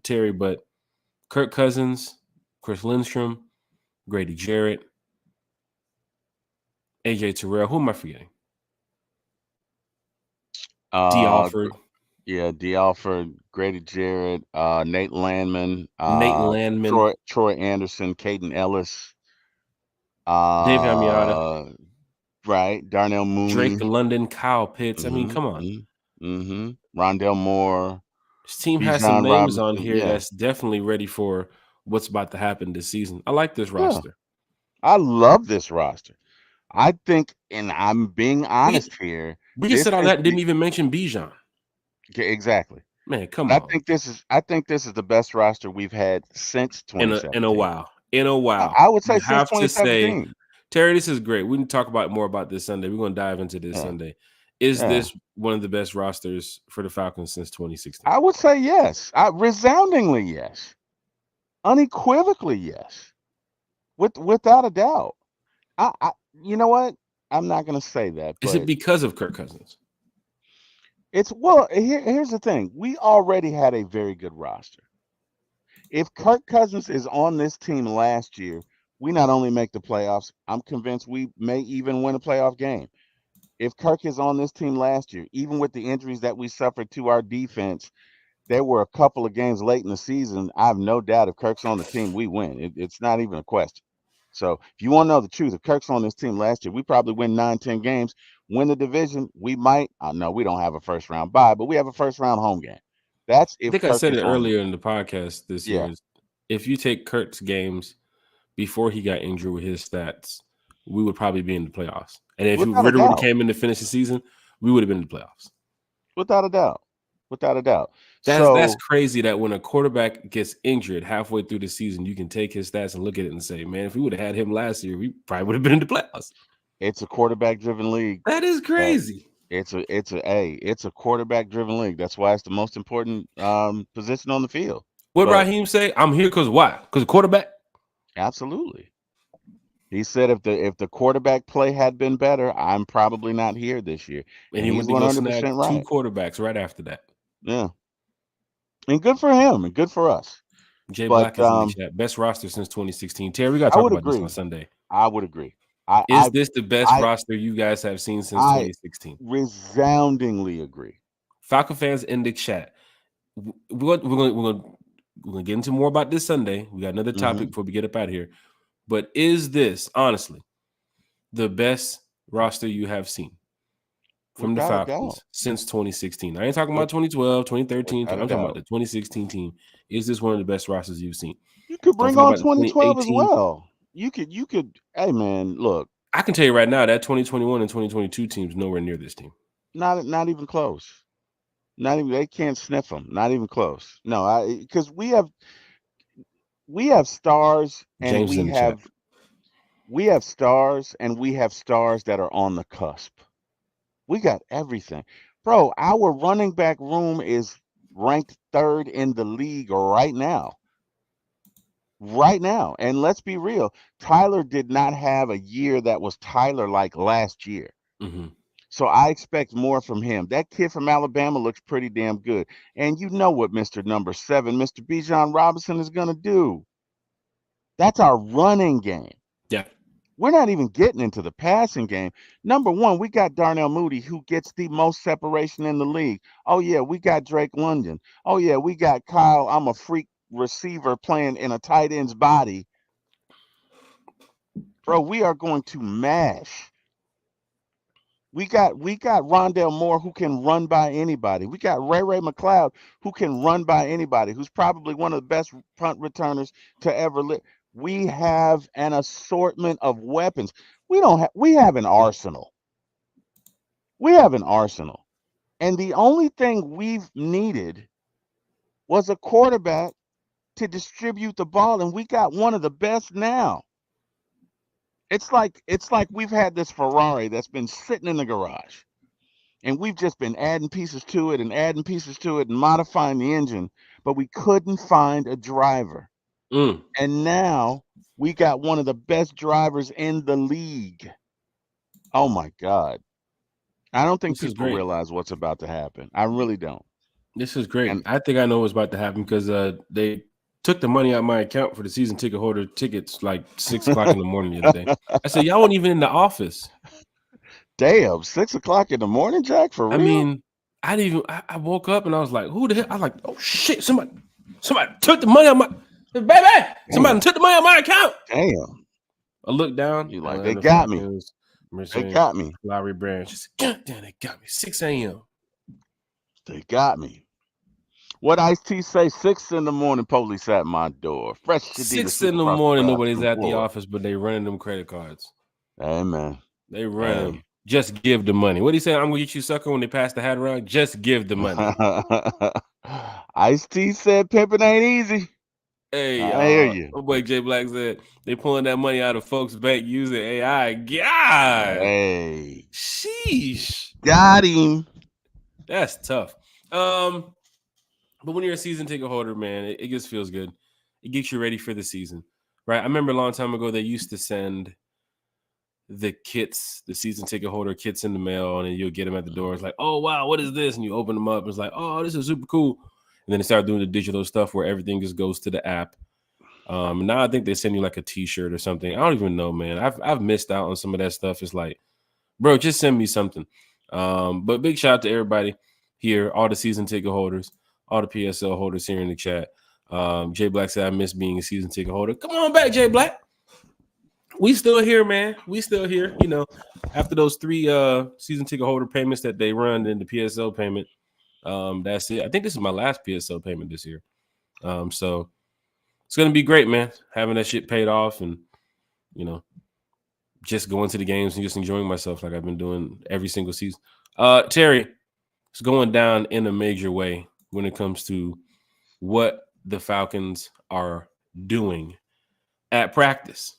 Terry. But Kirk Cousins, Chris Lindstrom, Grady Jarrett, AJ Terrell. Who am I forgetting? D. Alford. Yeah, D. Alford, Grady Jarrett, Nate Landman, Nate Landman, Troy Anderson, Caden Ellis, Dave Amiata, right, Darnell Mooney, Drake London, Kyle Pitts. I mean, come on. Rondell Moore. This team has some Bijan names on Robinson. here Yeah. that's definitely ready for what's about to happen this season. I like this roster. I love this roster. I think, and I'm being honest here. We just said all that and didn't even mention Bijan. Exactly. Man, come on. on. I think this is the best roster we've had since 2017. In a while. I would say you since have 2017. To say, Terry, this is great. We can talk about more about this Sunday. We're going to dive into this Sunday. Is this one of the best rosters for the Falcons since 2016? I would say yes. Resoundingly yes. Unequivocally yes. Without a doubt. I you know what? I'm not going to say that. Is it because of Kirk Cousins? Here's the thing. We already had a very good roster. If Kirk Cousins is on this team last year, we not only make the playoffs, I'm convinced we may even win a playoff game. If Kirk is on this team last year, even with the injuries that we suffered to our defense, there were a couple of games late in the season. I have no doubt if Kirk's on the team, we win. It's not even a question. So if you want to know the truth, if Kirk's on this team last year, we probably win 9-10 games, win the division. We might. No, we don't have a first round bye, but we have a first round home game. That's if I think Kirk I said is it on earlier in the podcast this year. If you take Kirk's games before he got injured with his stats, we would probably be in the playoffs. And if Ritter would have came in to finish the season, we would have been in the playoffs. Without a doubt. That's crazy that when a quarterback gets injured halfway through the season, you can take his stats and look at it and say, man, if we would have had him last year, we probably would have been in the playoffs. It's a quarterback-driven league. That is crazy. It's a quarterback-driven league. That's why it's the most important position on the field. What Raheem say? I'm here because why? Because of quarterback? Absolutely. He said if the quarterback play had been better, I'm probably not here this year. And he went to go snag 2 quarterbacks right after that. Yeah. And good for him and good for us. Jay Black is in the chat. Best roster since 2016. Terry, we got to talk about this on Sunday. I would agree. Is this the best roster you guys have seen since 2016? Resoundingly agree. Falcon fans in the chat. We're gonna get into more about this Sunday. We got another topic before we get up out of here. But is this honestly the best roster you have seen from the Falcons since 2016? I ain't talking about 2012, 2013. I'm talking about the 2016 team. Is this one of the best rosters you've seen? You could Don't bring forget on about the 2012 as 2018. well. You could. Hey man, look. I can tell you right now that 2021 and 2022 teams nowhere near this team. Not even close. Not even they can't sniff them. Not even close. No, because we have stars and James is in the chat. we have stars and we have stars that are on the cusp. We got everything. Bro, our running back room is ranked 3rd in the league right now. Right now. And let's be real, Tyler did not have a year that was Tyler like last year. Mm-hmm. So I expect more from him. That kid from Alabama looks pretty damn good. And you know what Mr. Number 7, Mr. Bijan Robinson, is going to do. That's our running game. Yeah. We're not even getting into the passing game. Number 1, we got Darnell Mooney, who gets the most separation in the league. Oh, yeah, we got Drake London. Oh, yeah, we got Kyle. I'm a freak receiver playing in a tight end's body. Bro, we are going to mash. We got Rondell Moore, who can run by anybody. We got Ray McLeod, who can run by anybody, who's probably one of the best punt returners to ever live. We have an assortment of weapons. We have an arsenal. We have an arsenal. And the only thing we've needed was a quarterback to distribute the ball, and we got one of the best now. It's like we've had this Ferrari that's been sitting in the garage, and we've just been adding pieces to it and modifying the engine, but we couldn't find a driver. And now we got one of the best drivers in the league. Oh my God. I don't think people realize what's about to happen. I really don't. This is great. And I think I know what's about to happen because they took the money out of my account for the season ticket holder tickets like 6 o'clock in the morning the other day. I said, y'all weren't even in the office. Damn, 6 o'clock in the morning, Jack, for real? I mean, I woke up and I was like, who the hell? I was like, oh shit, somebody took the money out of my baby. Somebody took the money out of my account. Damn. I looked down. You like, they got me. They got me. Lowry Branch. She said, God damn, they got me. 6 a.m. They got me. What Ice-T say? 6 in the morning, police at my door. Fresh 6 in the morning, nobody's at the office, but they running them credit cards. Amen. They run them. Just give the money. What do you say? I'm gonna get you, sucker, when they pass the hat around. Just give the money. Ice-T said pimping ain't easy. Hey, I hear you. My boy Jay Black said they pulling that money out of folks' bank using AI. God, hey, sheesh, got him. That's tough. But when you're a season ticket holder, man, it just feels good. It gets you ready for the season, right? I remember a long time ago they used to send the kits, the season ticket holder kits in the mail, and you'll get them at the door. It's like, oh wow, what is this? And you open them up, and it's like, oh, this is super cool. And then they start doing the digital stuff where everything just goes to the app. Now I think they send you like a T-shirt or something. I don't even know, man. I've missed out on some of that stuff. It's like, bro, just send me something. But big shout out to everybody here, all the season ticket holders, all the PSL holders here in the chat. Jay Black said, I miss being a season ticket holder. Come on back, Jay Black. We still here, man. We still here. You know, after those 3 season ticket holder payments that they run in the PSL payment, that's it. I think this is my last PSL payment this year. So it's going to be great, man, having that shit paid off and, you know, just going to the games and just enjoying myself like I've been doing every single season. Terry, it's going down in a major way when it comes to what the Falcons are doing at practice.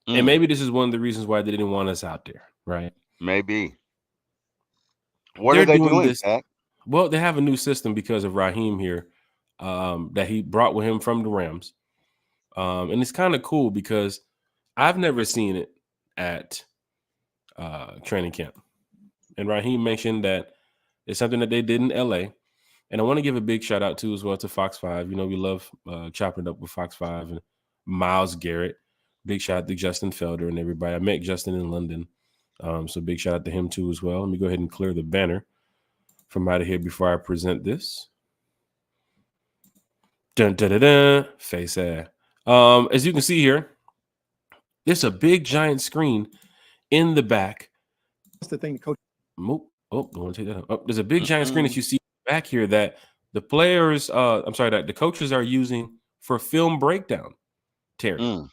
And maybe this is one of the reasons why they didn't want us out there, right? Maybe. What are they doing this? Well, they have a new system because of Raheem here that he brought with him from the Rams. And it's kind of cool because I've never seen it at training camp. And Raheem mentioned that it's something that they did in LA. And I want to give a big shout out too as well to Fox 5. You know, we love chopping it up with Fox 5 and Myles Garrett. Big shout out to Justin Felder and everybody. I met Justin in London. So big shout out to him too as well. Let me go ahead and clear the banner from out of here before I present this. Dun, dun, dun, dun. Face ass. As you can see here, there's a big giant screen in the back. That's the thing, coach. Oh, don't want to take that out. Oh, there's a big giant screen that you see back here that the players, that the coaches are using for film breakdown, Terry. Mm,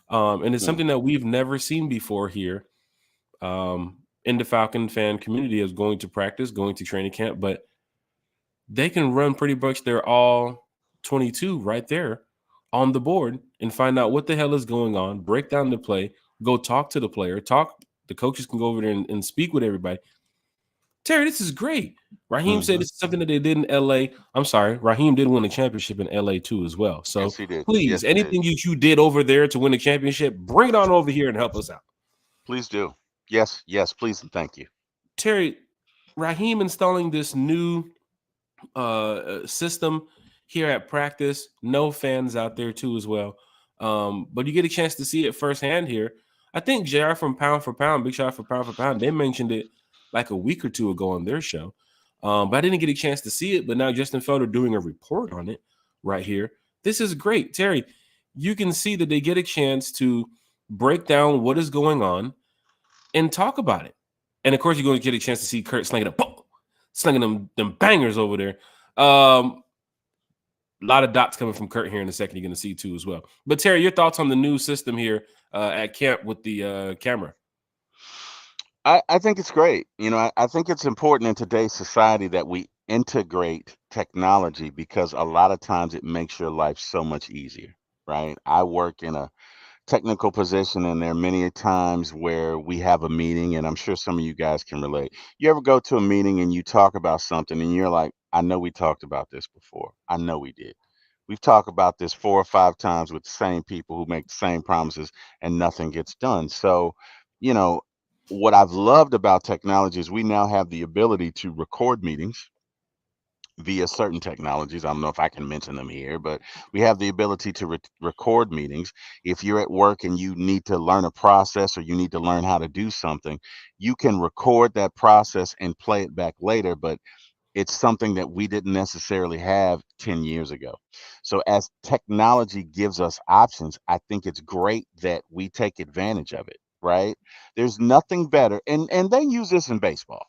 And it's mm. something that we've never seen before here in the Falcon fan community is going to practice, going to training camp, but they can run pretty much their all 22 right there on the board and find out what the hell is going on, break down the play, go talk to the player, the coaches can go over there and speak with everybody. Terry, this is great. Raheem said Hmm. this is something that they did in LA. I'm sorry, Raheem did win a championship in LA too as well. So Yes, he did. please, Yes, he did. anything you did over there to win a championship, bring it on over here and help us out. Please do. Yes, yes, please and thank you. Terry, Raheem installing this new system here at practice. No fans out there too as well. But you get a chance to see it firsthand here. I think JR from Pound for Pound, Big Shot for Pound, they mentioned it like a week or two ago on their show. But I didn't get a chance to see it. But now Justin Felder doing a report on it right here. This is great. Terry, you can see that they get a chance to break down what is going on and talk about it. And of course, you're going to get a chance to see Kurt slinging them bangers over there. A lot of dots coming from Kurt here in a second. You're going to see too as well. But Terry, your thoughts on the new system here at camp with the camera? I think it's great. I think it's important in today's society that we integrate technology because a lot of times it makes your life so much easier, right? I work in a technical position, and there are many times where we have a meeting, and I'm sure some of you guys can relate. You ever go to a meeting and you talk about something and you're like, I know we talked about this before. I know we did. We've talked about this 4 or 5 times with the same people who make the same promises and nothing gets done. So, you know, what I've loved about technology is we now have the ability to record meetings via certain technologies. I don't know if I can mention them here, but we have the ability to record meetings. If you're at work and you need to learn a process or you need to learn how to do something, you can record that process and play it back later. But it's something that we didn't necessarily have 10 years ago. So as technology gives us options, I think it's great that we take advantage of it, right? There's nothing better. And they use this in baseball.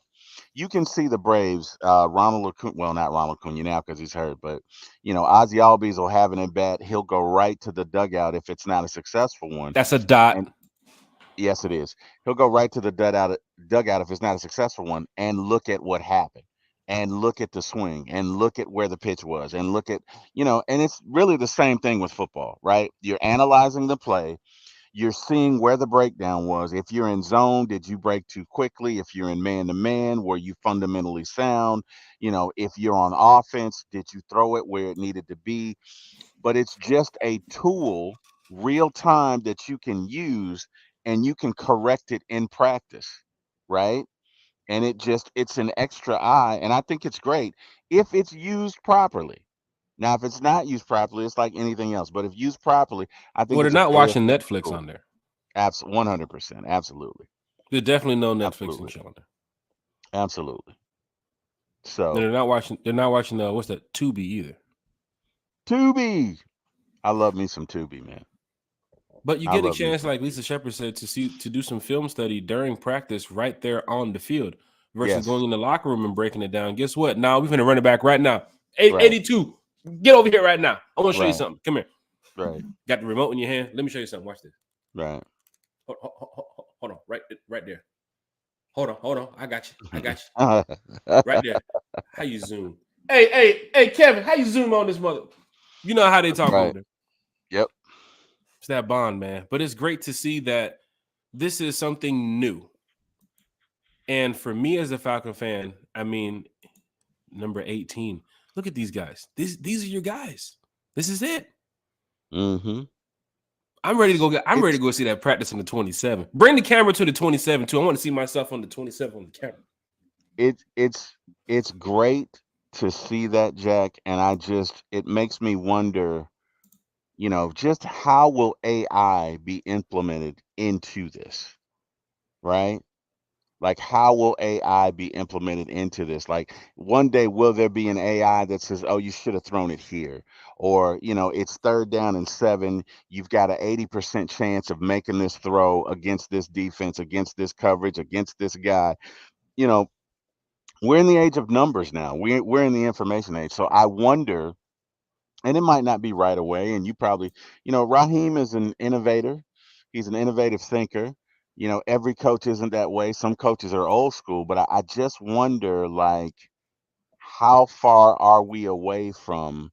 You can see the Braves, Ronald Acuna, well, not Ronald Acuna now because he's hurt, but Ozzy Albies will have an at bat. He'll go right to the dugout if it's not a successful one. That's a dot. And yes, it is. He'll go right to the dugout if it's not a successful one and look at what happened and look at the swing and look at where the pitch was and look at, and it's really the same thing with football, right? You're analyzing the play. You're seeing where the breakdown was. If you're in zone, did you break too quickly? If you're in man to man, were you fundamentally sound? If you're on offense, did you throw it where it needed to be? But it's just a tool, real time, that you can use and you can correct it in practice, right? And it's an extra eye. And I think it's great if it's used properly. Now, if it's not used properly, it's like anything else. But if used properly, I Well, think they're it's a not very watching effective Netflix tool. on there. 100%. Absolutely. There's definitely no Netflix and Absolutely. chill on there. Absolutely. And So, they're not watching. They're not watching. What's that? Tubi either. Tubi. I love me some Tubi, man. But you I get a love me chance, some like Tubi. Lisa Shepard said, to do some film study during practice right there on the field versus Yes. going in the locker room and breaking it down. Guess what? Now we're gonna run it back right now. Right. 82. Get over here right now. I want to show you Right. something. Come here. Right. Got the remote in your hand. Let me show you something. Watch this. Right. Hold on. Right there. Hold on. I got you. Right there. How you zoom? Hey, Kevin, how you zoom on this mother? You know how they talk over Right. there. Yep. It's that bond, man. But it's great to see that this is something new. And for me as a Falcon fan, I mean, number 18. Look at these guys. These are your guys. This is it. Mm-hmm. I'm ready to go. I'm ready to go see that practice on the 27. Bring the camera to the 27 too. I want to see myself on the 27 on the camera. It's great to see that, Jack, and it makes me wonder, just how will AI be implemented into this, right? Like, how will AI be implemented into this? Like, one day, will there be an AI that says, oh, you should have thrown it here? Or, it's 3rd down and 7. You've got an 80% chance of making this throw against this defense, against this coverage, against this guy. We're in the age of numbers now. We're in the information age. So I wonder And it might not be right away. And you probably, Raheem is an innovator. He's an innovative thinker. Every coach isn't that way. Some coaches are old school, but I just wonder, like, how far are we away from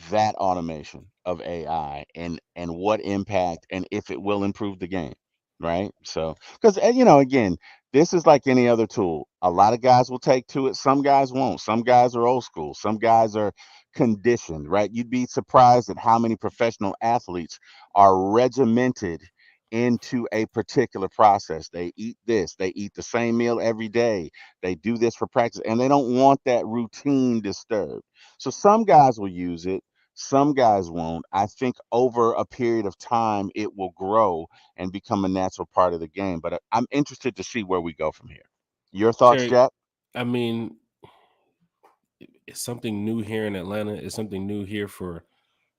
that automation of AI, and what impact, and if it will improve the game, right? So, because again, this is like any other tool. A lot of guys will take to it. Some guys won't. Some guys are old school. Some guys are conditioned, right? You'd be surprised at how many professional athletes are regimented into a particular process. They eat this. They eat the same meal every day. They do this for practice, and they don't want that routine disturbed. So some guys will use it, some guys won't. I think over a period of time, it will grow and become a natural part of the game. But I'm interested to see where we go from here. Your thoughts, Terry, Jack? I mean, it's something new here in Atlanta. It's something new here for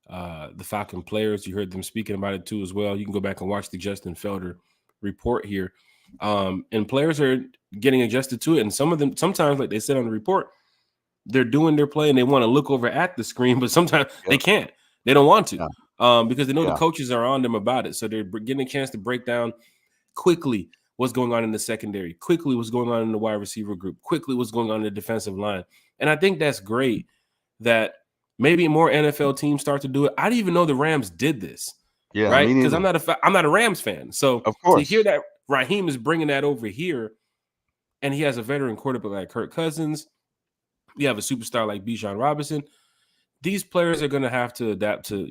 the Falcon players. You heard them speaking about it too as well. You can go back and watch the Justin Felder report here. And players are getting adjusted to it. And some of them, sometimes, like they said on the report, they're doing their play and they want to look over at the screen, but sometimes they can't. They don't want to because they know the coaches are on them about it. So they're getting a chance to break down quickly what's going on in the secondary, quickly what's going on in the wide receiver group, quickly what's going on in the defensive line. And I think that's great that maybe more NFL teams start to do it. I didn't even know the Rams did this, right? Because I'm not a Rams fan. So of course, to hear that Raheem is bringing that over here, and he has a veteran quarterback like Kirk Cousins, you have a superstar like Bijan Robinson. These players are going to have to adapt to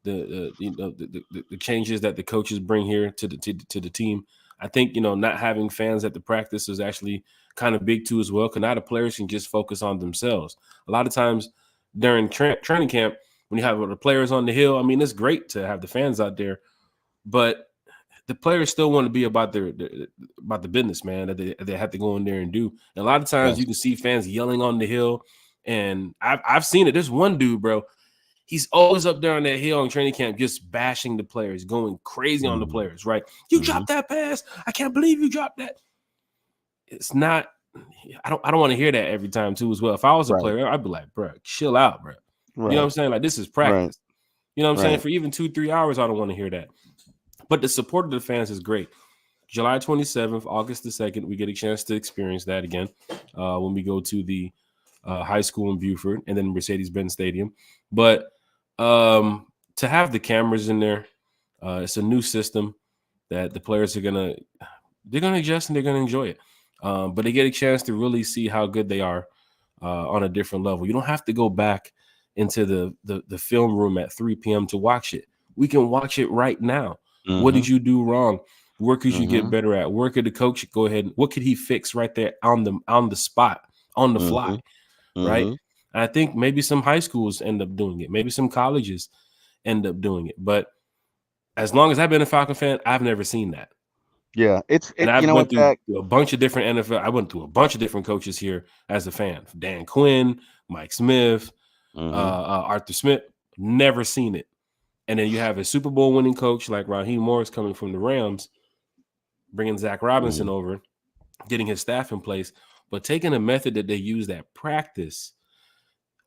the changes that the coaches bring here to the team. I think not having fans at the practice is actually kind of big too as well, because now the players can just focus on themselves. A lot of times during training camp, when you have the players on the hill, I mean, it's great to have the fans out there, but the players still want to be about the business, man, that they have to go in there and do. And a lot of times you can see fans yelling on the hill, and I've seen it. There's one dude, bro. He's always up there on that hill in training camp, just bashing the players, going crazy on the players, right? You dropped that pass. I can't believe you dropped that. It's not. I don't want to hear that every time too as well. If I was a player, I'd be like, bro, chill out, bro. You know what I'm saying? Like, this is practice. You know what I'm saying? For even 2-3 hours, I don't want to hear that. But the support of the fans is great. July 27th, August the 2nd, we get a chance to experience that again when we go to the high school in Beaufort and then Mercedes-Benz Stadium. But to have the cameras in there, it's a new system that the players are gonna adjust and they're gonna enjoy it. But they get a chance to really see how good they are on a different level. You don't have to go back into the film room at 3 p.m. to watch it. We can watch it right now. What did you do wrong? Where could you get better at? Where could the coach go ahead? What could he fix right there on the spot, on the fly, right? And I think maybe some high schools end up doing it. Maybe some colleges end up doing it. But as long as I've been a Falcon fan, I've never seen that. Yeah, I went through a bunch of different NFL. I went through a bunch of different coaches here as a fan. Dan Quinn, Mike Smith, Arthur Smith. Never seen it. And then you have a Super Bowl winning coach like Raheem Morris coming from the Rams, bringing Zach Robinson over, getting his staff in place, but taking a method that they use at practice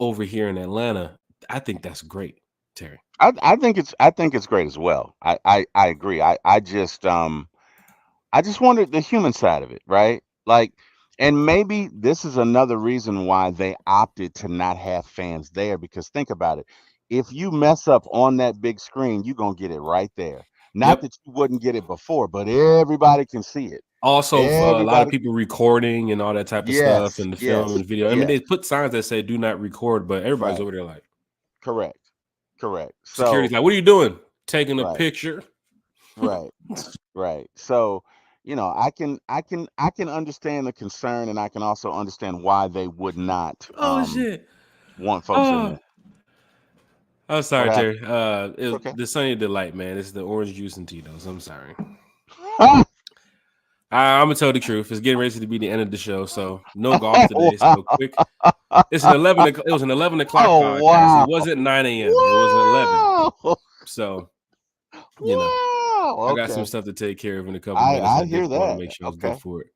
over here in Atlanta. I think that's great, Terry. I think it's great as well. I agree. I just wondered the human side of it, right? Like, and maybe this is another reason why they opted to not have fans there, because think about it. If you mess up on that big screen, you're going to get it right there. Not that you wouldn't get it before, but everybody can see it. Also, a lot of people recording and all that type of stuff and the film and video. I mean, they put signs that say do not record, but everybody's over there like. Correct. So, security's like, what are you doing? Taking a picture. Right. So, I can understand the concern, and I can also understand why they would not want folks in there. I'm sorry, Terry. It was the Sunny Delight, man. It's the orange juice and Tito's. I'm sorry. I'm gonna tell the truth. It's getting ready to be the end of the show, so no golf today. So quick. It's an 11. It was an 11 o'clock podcast. Wow. It wasn't 9 a.m. It was 11. So I got some stuff to take care of in a couple minutes. I hear that. Want to make sure I was good for it.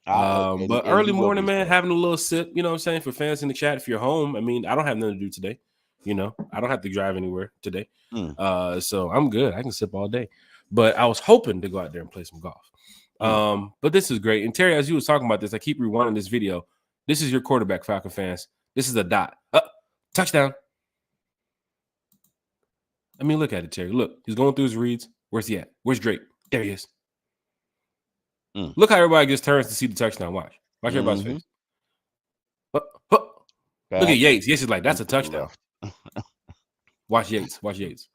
But early morning, man, having a little sip. You know what I'm saying? For fans in the chat, if you're home, I mean, I don't have nothing to do today. You know, I don't have to drive anywhere today. Mm, So I'm good. I can sip all day. But I was hoping to go out there and play some golf. mm. But this is great. And Terry, as you was talking about this, I keep rewinding this video. This is your quarterback, Falcon fans. This is a dot. Touchdown. I mean, look at it, Terry. Look, he's going through his reads. Where's he at? Where's Drake? There he is. Mm. Look how everybody just turns to see the touchdown. Watch everybody's Mhm. face. Look Back at Yates. Yates is like, that's a and to the touchdown. left. Watch Yates.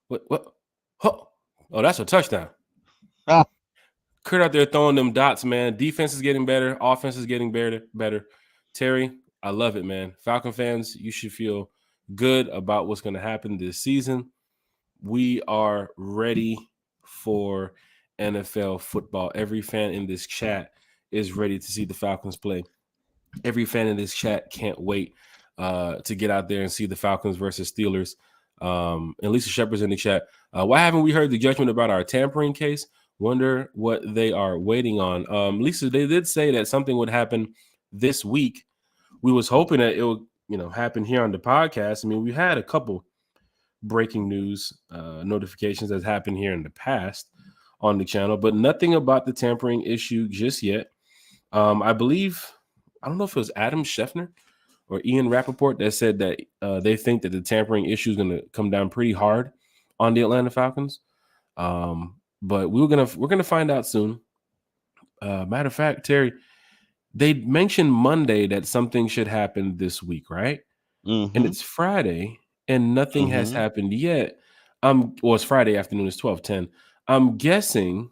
What? Oh, that's a touchdown. Ah, Kurt out there throwing them dots, man. Defense is getting better. Offense is getting better. Terry, I love it, man. Falcon fans, you should feel good about what's going to happen this season. We are ready for NFL football. Every fan in this chat is ready to see the Falcons play. Every fan in this chat can't wait to get out there and see the Falcons versus Steelers. And Lisa Shepard's in the chat. Why haven't we heard the judgment about our tampering case? Wonder what they are waiting on. Lisa, they did say that something would happen this week. We was hoping that it would, happen here on the podcast. I mean, we had a couple breaking news notifications that's happened here in the past on the channel, but nothing about the tampering issue just yet. I believe, I don't know if it was Adam Schefter or Ian Rappaport that said that they think that the tampering issue is going to come down pretty hard on the Atlanta Falcons. But we're gonna find out soon. Matter of fact, Terry, they mentioned Monday that something should happen this week, right? And it's Friday, and nothing has happened yet. It's Friday afternoon. It's 12:10. I'm guessing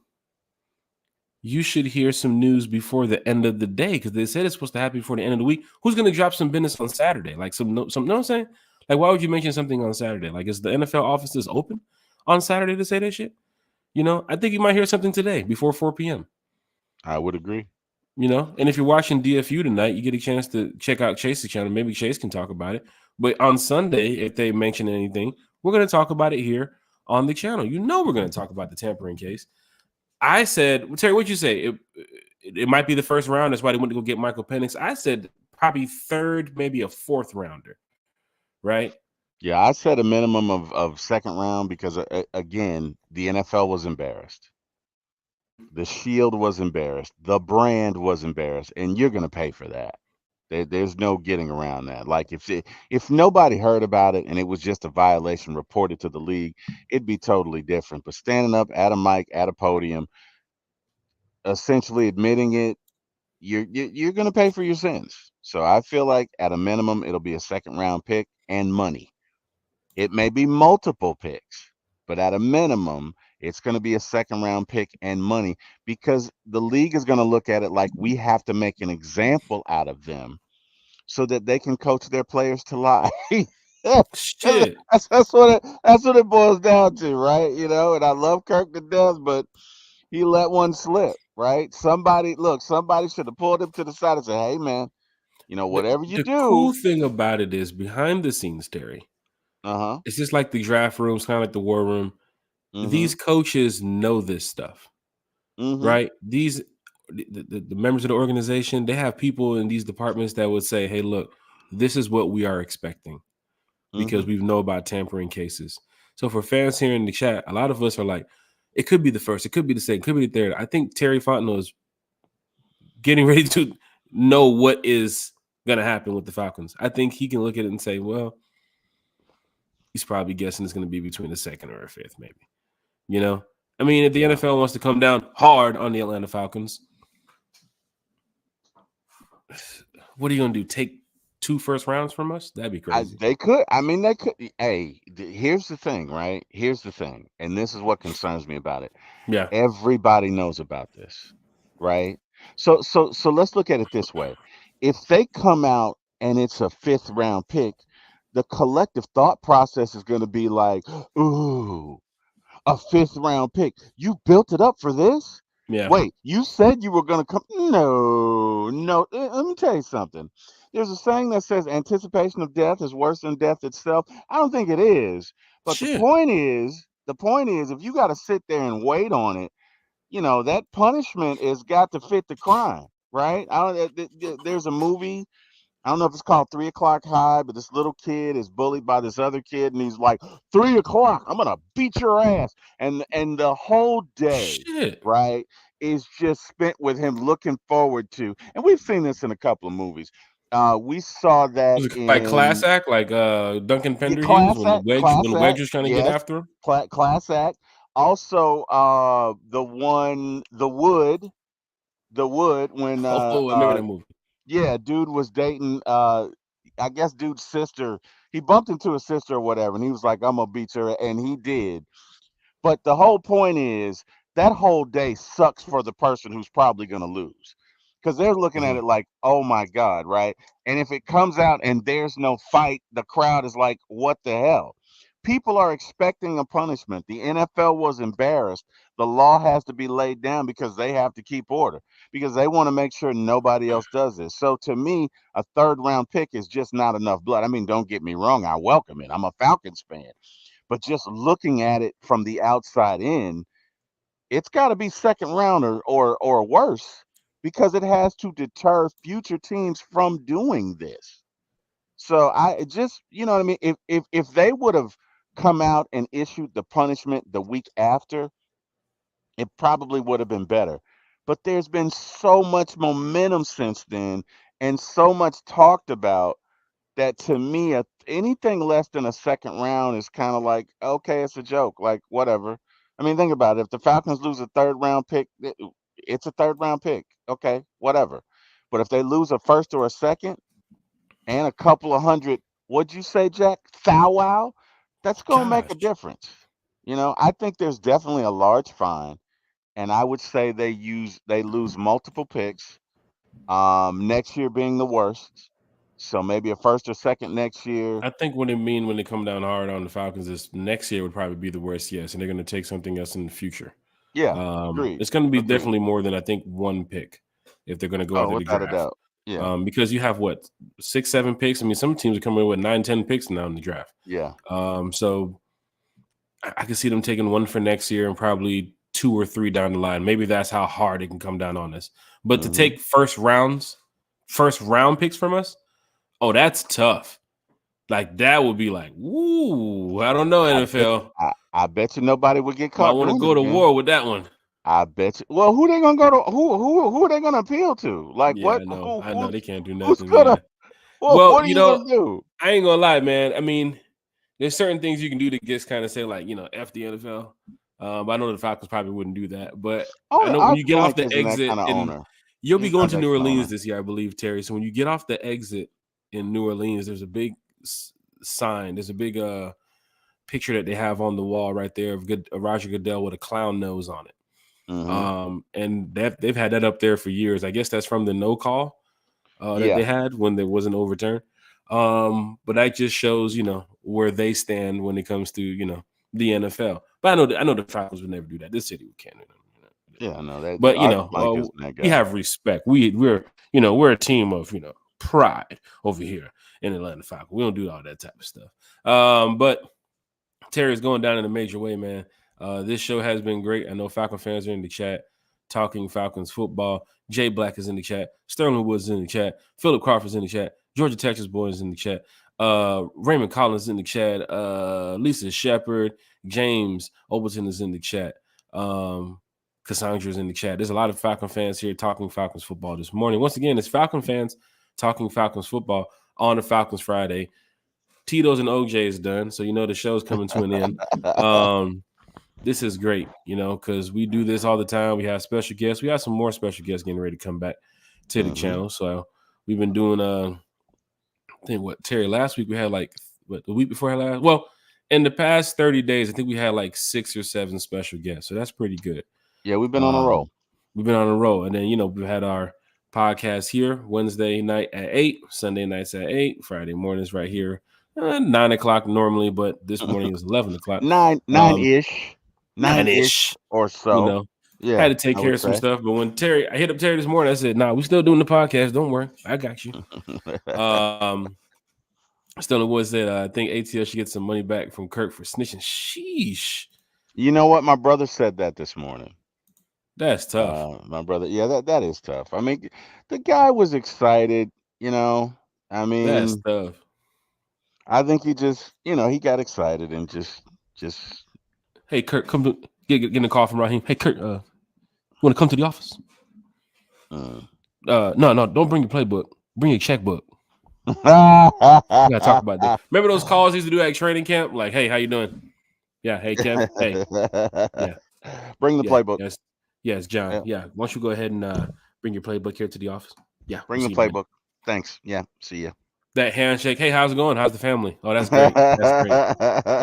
you should hear some news before the end of the day because they said it's supposed to happen before the end of the week. Who's going to drop some business on Saturday? Like some, know what I'm saying? Like, why would you mention something on Saturday? Like, is the NFL offices open on Saturday to say that shit? I think you might hear something today before 4 p.m. I would agree. And if you're watching DFU tonight, you get a chance to check out Chase's channel. Maybe Chase can talk about it. But on Sunday, if they mention anything, we're going to talk about it here on the channel. We're going to talk about the tampering case. I said, Terry, what'd you say? It might be the first round. That's why they went to go get Michael Penix. I said probably third, maybe a fourth rounder, right? Yeah, I said a minimum of second round because, again, the NFL was embarrassed. The Shield was embarrassed. The brand was embarrassed. And you're going to pay for that. There's no getting around that. Like, if nobody heard about it and it was just a violation reported to the league, it'd be totally different. But standing up at a mic, at a podium, essentially admitting it, you're going to pay for your sins. So I feel like at a minimum, it'll be a second round pick and money. It may be multiple picks, but at a minimum, it's going to be a second round pick and money because the league is going to look at it like we have to make an example out of them so that they can coach their players to lie. Shit. That's what it boils down to, right? And I love Kirk to death, but he let one slip, right? Somebody should have pulled him to the side and said, "Hey, man, whatever you The do." cool thing about it is behind the scenes, Terry. It's just like the draft rooms, kind of like the war room. These coaches know this stuff, right? The members of the organization, they have people in these departments that would say, "Hey, look, this is what we are expecting," because we know about tampering cases. So for fans here in the chat, a lot of us are like, it could be the first, it could be the second, it could be the third. I think Terry Fontenot is getting ready to know what is going to happen with the Falcons. I think he can look at it and say, well, he's probably guessing it's going to be between the second or a fifth, maybe. I mean, if the NFL wants to come down hard on the Atlanta Falcons, what are you going to do? Take 2 first rounds from us? That'd be crazy. They could. I mean, they could. Hey, here's the thing, right? Here's the thing, and this is what concerns me about it. Yeah. Everybody knows about this, right? So let's look at it this way. If they come out and it's a 5th round pick, the collective thought process is going to be like, ooh, a 5th round pick. You built it up for this? Yeah. Wait, you said you were going to come. No. Let me tell you something. There's a saying that says anticipation of death is worse than death itself. I don't think it is. But Shit. the point is, if you got to sit there and wait on it, that punishment has got to fit the crime, right? There's a movie I don't know if it's called 3 o'clock high, but this little kid is bullied by this other kid, and he's like, 3 o'clock, I'm gonna beat your ass. And the whole day, Shit. right, is just spent with him looking forward to. And we've seen this in a couple of movies. We saw that Was it like Class in Act, like Duncan yeah, Penderhughes when Class Wedge Act, was trying to get yes, after him? Class Act. Also, the Wood, when Oh, I remember that movie. yeah, dude was dating I guess dude's sister. He bumped into his sister or whatever, and he was like, I'm gonna beat her, and he did. But the whole point is that whole day sucks for the person who's probably gonna lose. Because they're looking at Mhm. it like, oh my God, right? And if it comes out and there's no fight, the crowd is like, what the hell? People are expecting a punishment. The NFL was embarrassed. The law has to be laid down because they have to keep order, because they want to make sure nobody else does this. So to me, a third round pick is just not enough blood. I mean, don't get me wrong, I welcome it. I'm a Falcons fan. But just looking at it from the outside in, it's got to be second round or worse, because it has to deter future teams from doing this. So I just, you know what I mean? If they would have come out and issued the punishment the week after, it probably would have been better. But there's been so much momentum since then, and so much talked about, that to me, anything less than a second round is kind of like, okay, it's a joke, like whatever. I mean, think about it. If the Falcons lose a third round pick, it's a third round pick. Okay, whatever. But if they lose a first or a second and a couple of hundred, what'd you say, Jack? Thou wow? That's gonna make a Gosh, difference. I think there's definitely a large fine, and I would say they lose multiple picks. Next year being the worst. So maybe a first or second next year. I think what they mean when they come down hard on the Falcons is next year would probably be the worst, yes, and they're going to take something else in the future. Yeah, agreed. It's going to be Agreed. definitely more than I think one pick if they're going to go Oh, after the without a draft. doubt. Yeah, Because you have what 6, 7 picks. I mean, some teams are coming in with 9, 10 picks now in the draft. yeah. So I can see them taking one for next year and probably 2 or 3 down the line. Maybe that's how hard it can come down on us. But to Hmm. take first round picks from us, oh, that's tough. Like that would be like, woo, I don't know, I bet you. NFL. I bet you nobody would get Might caught want to doing it go to again. war with that one. I bet you. Well, who they gonna go to? Who are they gonna appeal to? Like Yeah, what? I know. I know they can't do Who's nothing. gonna? Yeah. Well, Well, what are you gonna do? I ain't gonna lie, man. I mean, there's certain things you can do to just kind of say, like, F the NFL. I know the Falcons probably wouldn't do that, but I Oh, know when you Art get off Blank the isn't that exit kind of and owner. you'll be He's going not to that New kind of Orleans owner. this year, I believe, Terry. So when you get off the exit in New Orleans, there's a big sign. There's a big picture that they have on the wall right there of Roger Goodell with a clown nose on it. Hmm. And they've had that up there for years. I guess that's from the no call that they Yeah. had when there was an overturn. But that just shows, where they stand when it comes to, the NFL. But I know the Falcons would never do that. This city can't. Yeah. No, that But Art Blank isn't that we guy. have respect. We're a team of pride over here in Atlanta Falcons. We don't do all that type of stuff. But Terry's going down in a major way, man. This show has been great. I know Falcon fans are in the chat talking Falcons football. Jay Black is in the chat. Sterling Woods is in the chat. Philip Crawford's in the chat. Georgia Texas Boys is in the chat. Raymond Collins is in the chat. Lisa Shepard, James Overton is in the chat. Cassandra's in the chat. There's a lot of Falcon fans here talking Falcons football this morning. Once again, it's Falcon fans talking Falcons football on the Falcons Friday. Tito's and OJ is done, so the show's coming to an end. This is great, because we do this all the time. We have special guests. We have some more special guests getting ready to come back to the channel. So we've been doing I think Terry, last week we had the week before last. Well, in the past 30 days, I think we had like 6 or 7 special guests. So that's pretty good. Yeah, we've been on a roll. We've been on a roll. And then, we've had our podcast here Wednesday night at 8, Sunday nights at 8, Friday mornings right here. 9 o'clock normally, but this morning is 11 o'clock. Nine-ish. 9-ish, Or so. Yeah. Had to take I care would of some say. stuff. But when I hit up Terry this morning, I said, "Nah, we still doing the podcast. Don't worry, I got you." Still was that I think ATL should get some money back from Kirk for snitching. Sheesh. You know what? My brother said that this morning. That's tough. My brother, yeah, that is tough. I mean, the guy was excited, I That's mean, tough. I think he just, he got excited and just. Hey, Kirk, come to getting a call from Raheem. Hey, Kirk, want to come to the office? Mm. No, don't bring your playbook. Bring your checkbook. We gotta talk about that. Remember those calls he used to do at training camp? Like, hey, how you doing? Yeah, hey Kev. Hey, yeah, Bring the yeah, playbook. yes, John. Yeah. Yeah, why don't you go ahead and bring your playbook here to the office? Yeah, we'll Bring the see you Monday. playbook. Thanks. Yeah. See ya. That handshake. Hey, how's it going? How's the family? Oh, that's great. That's great.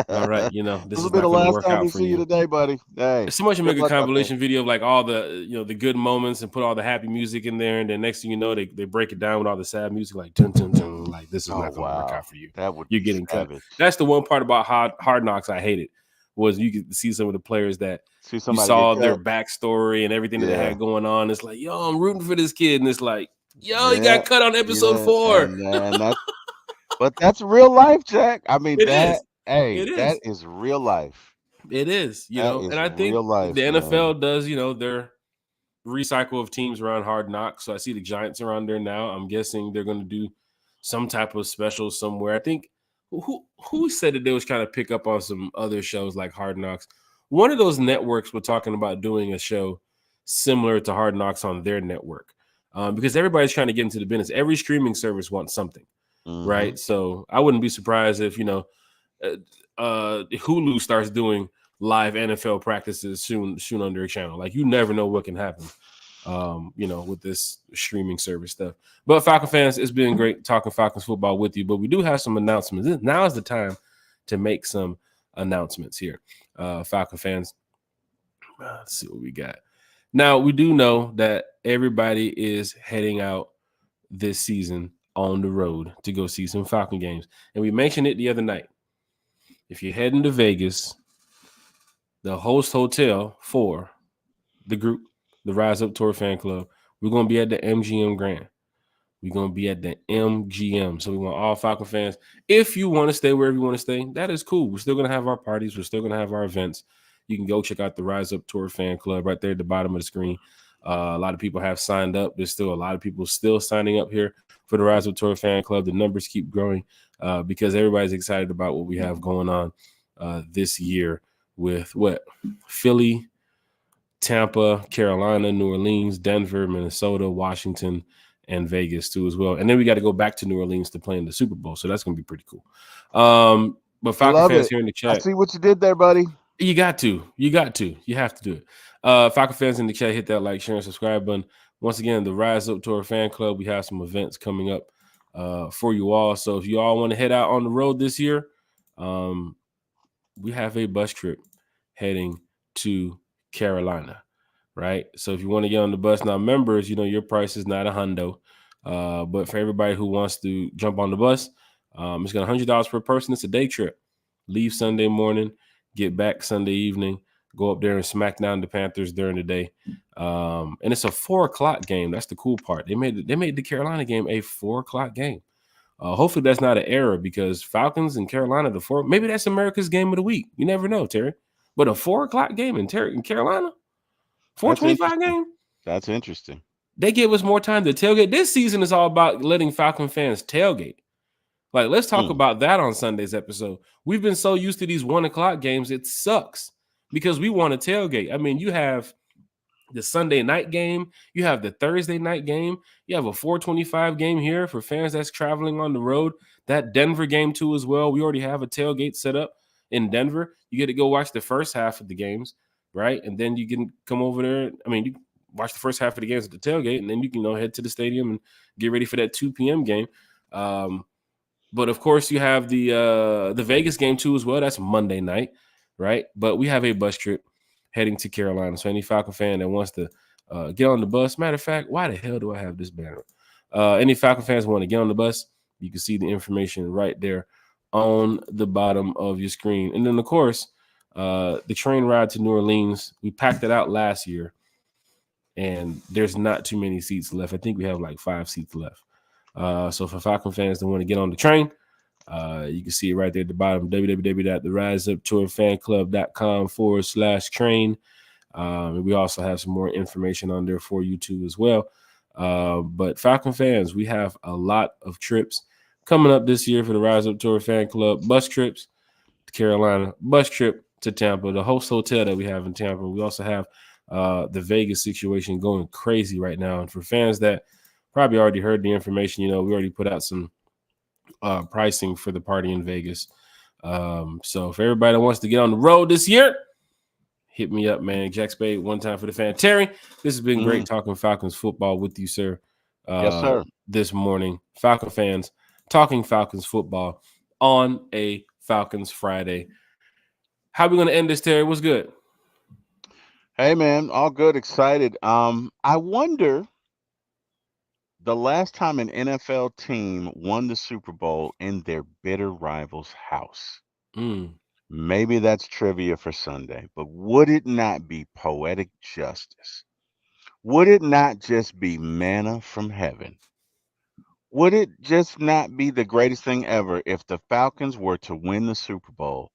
All right, this This will is be not the going to last work time out we for see you you. today, buddy. Hey, Somebody should good make a luck out there. compilation video of like all the the good moments and put all the happy music in there, and then next thing you know, they break it down with all the sad music, like dun dun dun, like this is Oh not going to work wow, out for you. that would You're be getting cut. savage. That's the one part about Hard Knocks I hated was you could see some of the players that See you somebody saw get their cut. backstory and everything that they Yeah, had going on. It's like, yo, I'm rooting for this kid, and it's like, yo, he yeah, got cut on episode yeah, 4. and that's but that's real life, Jack. I mean It is. hey, It that is. is real life. It is. That And is I think real the life, man. NFL does, their recycle of teams around Hard Knocks. So I see the Giants are on there now. I'm guessing they're going to do some type of special somewhere. I think who said that they was trying to pick up on some other shows like Hard Knocks. One of those networks were talking about doing a show similar to Hard Knocks on their network, because everybody's trying to get into the business. Every streaming service wants something, Mm-hmm. right? So I wouldn't be surprised if Hulu starts doing live NFL practices soon on their channel. Like you never know what can happen, with this streaming service stuff. But Falcon fans, it's been great talking Falcons football with you. But we do have some announcements. Now is the time to make some announcements here, Falcon fans. Let's see what we got. Now we do know that everybody is heading out this season on the road to go see some Falcon games, and we mentioned it the other night. If you're heading to Vegas, the host hotel for the group, the Rise Up Tour Fan Club, we're going to be at the MGM Grand. We're going to be at the MGM. So we want all Falcon fans. If you want to stay wherever you want to stay, that is cool. We're still going to have our parties. We're still going to have our events. You can go check out the Rise Up Tour Fan Club right there at the bottom of the screen. A lot of people have signed up. There's still a lot of people still signing up here for the Rise Up Tour Fan Club. The numbers keep growing because everybody's excited about what we have going on this year with Philly, Tampa, Carolina, New Orleans, Denver, Minnesota, Washington, and Vegas too as well. And then we got to go back to New Orleans to play in the Super Bowl. So that's going to be pretty cool. But Falcon fans here in the chat, I see what you did there, buddy. You have to do it. Falcon fans in the chat, hit that like, share, and subscribe button. Once again, the Rise Up Tour Fan Club, we have some events coming up for you all. So if you all want to head out on the road this year, we have a bus trip heading to Carolina, right? So if you want to get on the bus, now members, your price is not $100, but for everybody who wants to jump on the bus, it's got $100 per person. It's a day trip. Leave Sunday morning, get back Sunday evening, go up there and smack down the Panthers during the day. And it's a 4:00 game. That's the cool part. They made the Carolina game a 4:00 game. Hopefully that's not an error because Falcons and Carolina, maybe that's America's game of the week. You never know, Terry. But a 4:00 game in Carolina, 4:25 game. That's interesting. They give us more time to tailgate. This season is all about letting Falcon fans tailgate. Like, let's talk about that on Sunday's episode. We've been so used to these 1:00 games, it sucks because we want to tailgate. I mean, you have the Sunday night game, you have the Thursday night game, you have a 4:25 game here for fans that's traveling on the road. That Denver game too as well. We already have a tailgate set up in Denver. You get to go watch the first half of the games, right? And then you can come over there. I mean, you watch the first half of the games at the tailgate, and then you can head to the stadium and get ready for that 2 p.m. game. But of course, you have the Vegas game too as well. That's Monday night, right? But we have a bus trip heading to Carolina. So any Falcon fan that wants to get on the bus, matter of fact, why the hell do I have this banner? Any Falcon fans want to get on the bus, you can see the information right there on the bottom of your screen. And then, of course, the train ride to New Orleans, we packed it out last year, and there's not too many seats left. I think we have like 5 seats left. So for Falcon fans that want to get on the train, you can see it right there at the bottom, www.theriseuptourfanclub.com/train. We also have some more information on there for you too as well. But Falcon fans, we have a lot of trips coming up this year for the Rise Up Tour fan club. Bus trips to Carolina, bus trip to Tampa, the host hotel that we have in Tampa. We also have the Vegas situation going crazy right now. And for fans that probably already heard the information, we already put out some pricing for the party in Vegas. So for everybody that wants to get on the road this year, hit me up, man. Jack Spade, one time for the fan. Terry, this has been great talking Falcons football with you, sir. Yes, sir. This morning, Falcon fans talking Falcons football on a Falcons Friday. How are we going to end this, Terry? What's good? Hey, man, all good, excited. I wonder the last time an NFL team won the Super Bowl in their bitter rival's house. Maybe that's trivia for Sunday, but would it not be poetic justice? Would it not just be manna from heaven? Would it just not be the greatest thing ever if the Falcons were to win the Super Bowl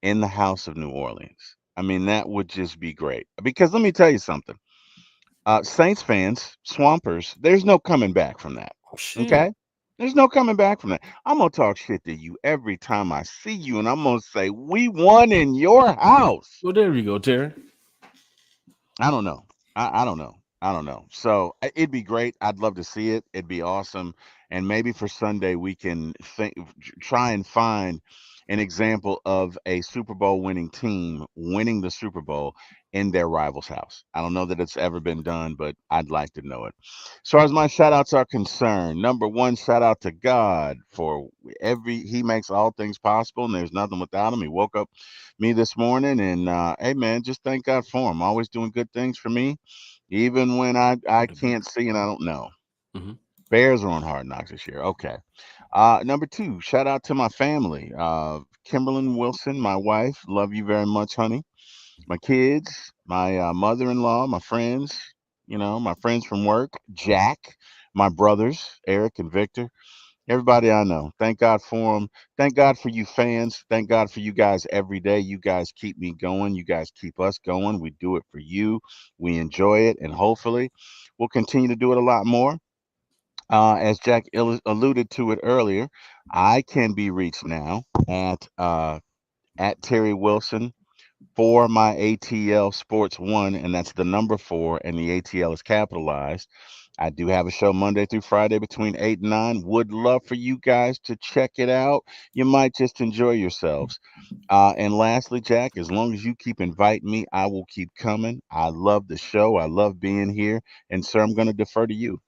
in the house of New Orleans? I mean, that would just be great. Because let me tell you something. Saints fans, Swampers, there's no coming back from that. Okay? There's no coming back from that. I'm going to talk shit to you every time I see you, and I'm going to say, we won in your house. Well, there we go, Terry. I don't know. I don't know. I don't know. So it'd be great. I'd love to see it. It'd be awesome. And maybe for Sunday, we can try and find an example of a Super Bowl winning team winning the Super Bowl in their rival's house. I don't know that it's ever been done, but I'd like to know it. As far as my shout outs are concerned, number one, shout out to God for he makes all things possible, and there's nothing without him. He woke up me this morning, and hey, man, just thank God for him. Always doing good things for me, even when I can't see and I don't know. Bears are on Hard Knocks this year. Okay. Number two, shout out to my family. Kimberlyn Wilson, my wife. Love you very much, honey. My kids, my mother-in-law, my friends, my friends from work, Jack, my brothers, Eric and Victor, everybody I know. Thank God for them. Thank God for you fans. Thank God for you guys every day. You guys keep me going. You guys keep us going. We do it for you. We enjoy it, and hopefully we'll continue to do it a lot more. As Jack alluded to it earlier, I can be reached now at Terry Wilson for my ATL Sports One, and that's the number 4, and the ATL is capitalized. I do have a show Monday through Friday between 8 and 9. Would love for you guys to check it out. You might just enjoy yourselves. And lastly, Jack, as long as you keep inviting me, I will keep coming. I love the show. I love being here. And, sir, I'm going to defer to you.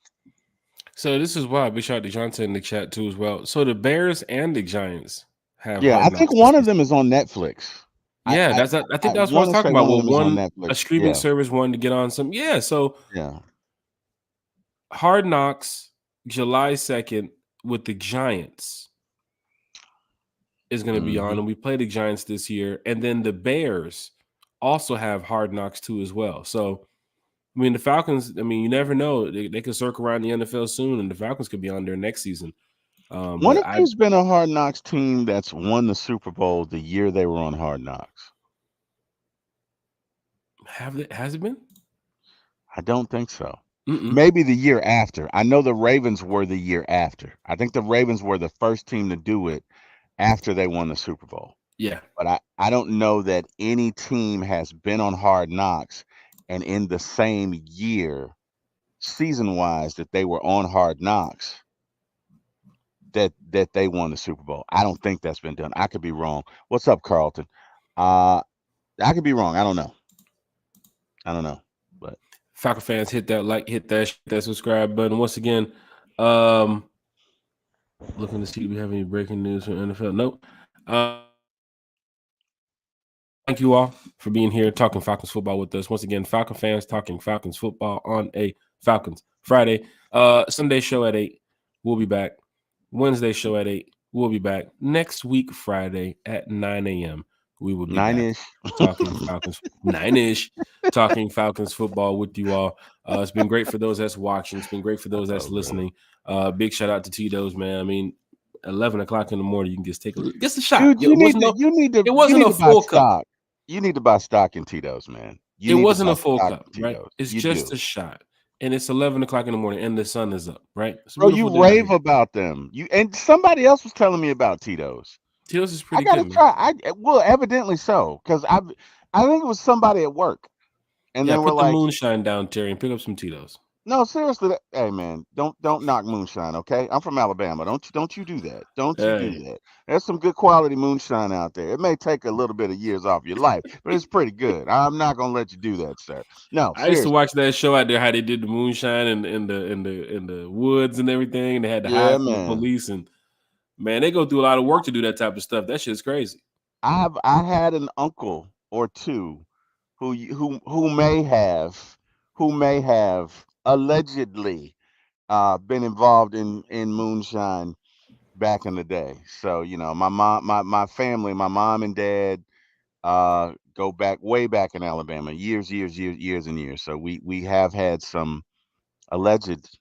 So this is why Big shout out to Johnson in the chat too as well. So the Bears and the Giants have. Yeah, I think one of them is on Netflix. Yeah, I think that's what I was talking about. Well, a streaming service wanted to get on some. Yeah, so Hard Knocks July 2nd with the Giants is going to be on, and we play the Giants this year, and then the Bears also have Hard Knocks too as well. So. I mean, the Falcons, you never know. They could circle around the NFL soon, and the Falcons could be on there next season. What if there's been a Hard Knocks team that's won the Super Bowl the year they were on Hard Knocks? Has it been? I don't think so. Maybe the year after. I know the Ravens were the year after. I think the Ravens were the first team to do it after they won the Super Bowl. Yeah. But I don't know that any team has been on Hard Knocks and in the same year, season-wise, that they were on Hard Knocks, that they won the Super Bowl. I don't think that's been done. I could be wrong. What's up, Carlton? I could be wrong. I don't know. But Falcon fans, hit that like, hit that subscribe button. Once again, looking to see if we have any breaking news from NFL. Nope. Thank you all for being here talking Falcons football with us. Once again, Falcon fans talking Falcons football on a Falcons Friday. Sunday show at 8. We'll be back. Wednesday show at 8. We'll be back. Next week, Friday at 9 a.m. We will be 9-ish talking Falcons. 9-ish talking Falcons football with you all. It's been great for those that's watching. It's been great for those that's listening. Big shout out to Tito's, man. 11 o'clock in the morning, you can just take a shot. Dude, you need to. It wasn't a full cup. You need to buy stock in Tito's, man. It wasn't a full cup, right? It's just a shot. and it's 11 o'clock in the morning, and the sun is up. Right, it's a Bro, beautiful you day out rave here. about them. You and somebody else was telling me about Tito's. Tito's is I pretty gotta good, man. try. Well, evidently so, because I think it was somebody at work, and Yeah, they were put the like, moonshine down, Terry, and pick up some Tito's. "No, seriously, hey man, don't knock moonshine, okay? I'm from Alabama. Don't you do that? Don't you do Hey, that? There's some good quality moonshine out there. It may take a little bit of years off your life, but it's pretty good. I'm not gonna let you do that, sir. No, I used to seriously. watch that show out there, how they did the moonshine and in the woods and everything. They had to Yeah, hide from the man. police, and man, they go through a lot of work to do that type of stuff. That shit's crazy. I had an uncle or two who may have allegedly been involved in moonshine back in the day. So my family, my mom and dad go back way back in Alabama, years and years. So we have had some alleged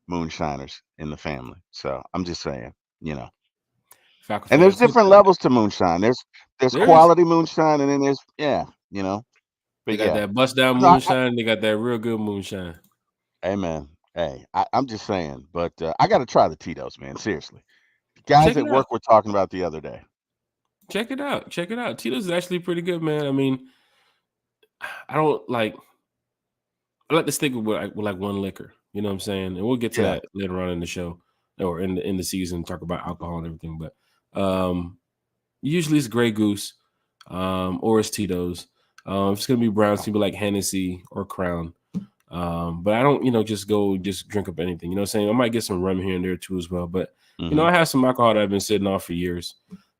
moonshiners in the family. So I'm just saying, you know. Falcon And there's fans, hit different that. levels to moonshine. There's There is. quality moonshine, and then there's They But got yeah, that bust down no, moonshine. They got that real good moonshine. amen. Hey, I'm just saying, but I got to try the Tito's, man. Seriously, guys Check at it out. work were talking about the other day. Check it out. Check it out. Tito's is actually pretty good, man. I mean, I don't like. I like to stick with one liquor. You know what I'm saying? And we'll get to Yeah. that later on in the show or in the season. Talk about alcohol and everything, but usually it's Grey Goose, or it's Tito's. If it's gonna be brown, it's gonna be like Hennessy or Crown. But I don't, just drink up anything. You know what I'm saying? I might get some rum here and there too as well. But Hmm. I have some alcohol that I've been sitting off for years,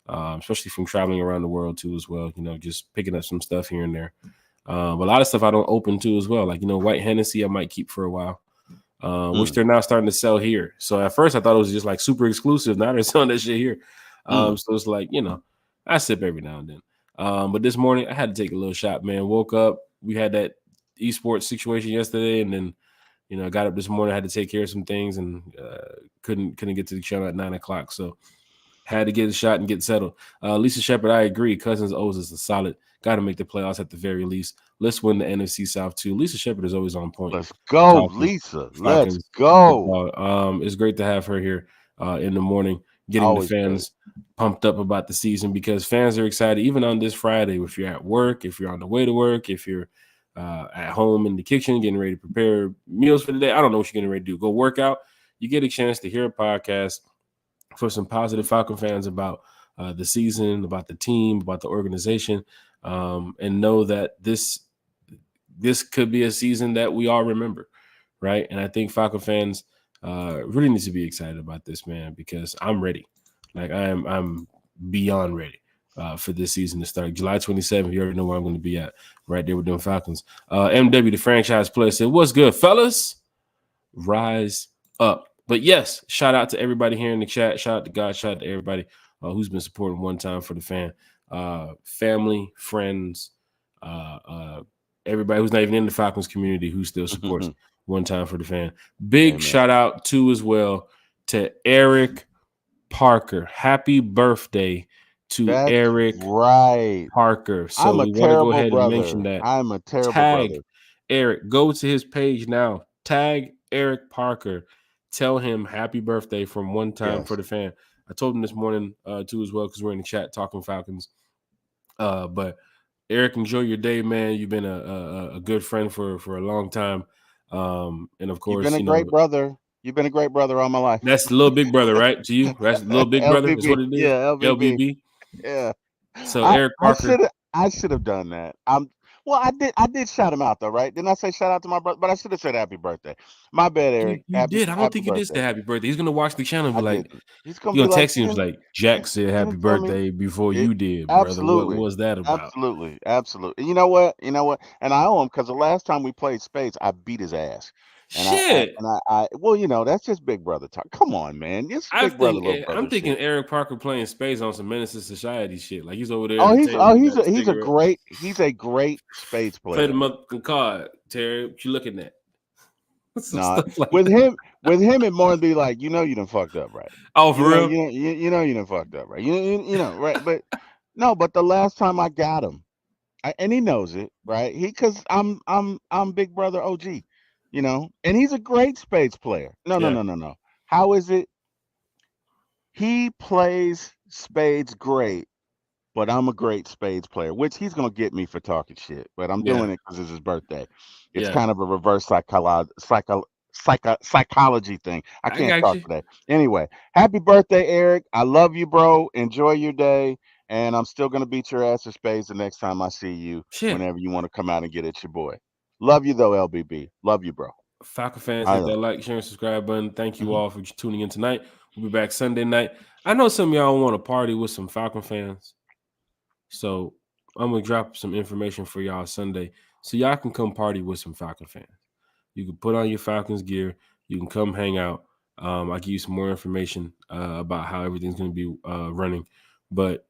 especially from traveling around the world too as well. Just picking up some stuff here and there. A lot of stuff I don't open too as well. Like white Hennessy I might keep for a while, which Mm, they're now starting to sell here. So at first I thought it was just like super exclusive. Now they're selling that shit here. mm. So it's like I sip every now and then. But this morning I had to take a little shot. Man, woke up. We had that esports situation yesterday, and then I got up this morning. I had to take care of some things, and couldn't get to the channel at 9 o'clock. So had to get a shot and get settled. Lisa Shepard, I agree. Cousins owes us a solid. Got to make the playoffs at the very least. Let's win the NFC South too. Lisa Shepard is always on point. Let's go, Talking Lisa. Let's Falcons go. football. It's great to have her here in the morning, getting the Always great. fans pumped up about the season, because fans are excited even on this Friday. If you're at work, if you're on the way to work, if you're at home in the kitchen getting ready to prepare meals for the day, I don't know what you're getting ready to do. Go work out. You get a chance to hear a podcast for some positive Falcon fans about the season, about the team, about the organization, and know that this could be a season that we all remember, right? And I think Falcon fans really need to be excited about this, man, because I'm ready. Like I'm beyond ready for this season to start. July 27th, you already know where I'm going to be at, right there with them Falcons. MW, the franchise player, said, "What's good, fellas? Rise up." But yes, shout out to everybody here in the chat. Shout out to God. Shout out to everybody who's been supporting One Time for the Fan. Family, friends, everybody who's not even in the Falcons community who still supports One Time for the Fan. Big Amen. shout out too as well to Eric Parker. Happy birthday to That's Eric right. Parker. I'm So a we want to go terrible ahead and mention brother. that. I'm a terrible Tag brother. Eric. Go to his page now. Tag Eric Parker. Tell him happy birthday from One Time for Yes. the Fan. I told him this morning too as well, because we're in the chat talking Falcons. But Eric, enjoy your day, man. You've been a good friend for a long time. And of You've been course, a great brother. You've been a great brother all my life. that's little big brother, right? To you, that's little big brother. Is LBB. what it is. Yeah, LBB. LBB. Yeah. So I Eric I Parker. should have I should have done that. Well, I did shout him out though, right? Didn't I say shout out to my brother? But I should have said happy birthday. My bad, Eric. You Happy did. I don't happy think you did say birthday. happy birthday. He's gonna watch the channel and I be like, didn't. He's gonna you be gonna like, text him. He's like, Jack said you happy didn't tell me. birthday before It you did, brother. What absolutely, was that about? absolutely, absolutely. You know what? You know what? And I owe him because the last time we played spades, I beat his ass. And Shit. well, that's just big brother talk. Come on, man. It's big brother, little I'm brother thinking shit. Eric Parker playing spades on some Menace to Society shit. Like he's over there at Oh, the he's table, oh he he's got a a he's a cigarette. great spades Play the player. motherfucking card, Terry. What you looking at? Some Nah, stuff like with that. him it more be like, you done fucked up, right? Oh, for real? You done fucked up, right? Right? But no, but the last time I got him, and he knows it, right? Because I'm Big Brother OG. You know, and he's a great spades player. Yeah. No. How is it? He plays spades great, but I'm a great spades player, which he's gonna get me for talking shit. But I'm Yeah. doing it because it's his birthday. It's Yeah. kind of a reverse psychology thing. I I can't got talk you. today. Anyway, happy birthday, Eric. I love you, bro. Enjoy your day. And I'm still gonna beat your ass in spades the next time I see you, Shit. whenever you want to come out and get at your boy. Love you though, LBB. Love you, bro. Falcon fans, I hit that know. like, share, and subscribe button. Thank you Mhm. all for tuning in tonight. We'll be back Sunday night. I know some of y'all want to party with some Falcon fans. So I'm gonna drop some information for y'all Sunday, so y'all can come party with some Falcon fans. You can put on your Falcons gear. You can come hang out. I'll give you some more information about how everything's gonna be running. But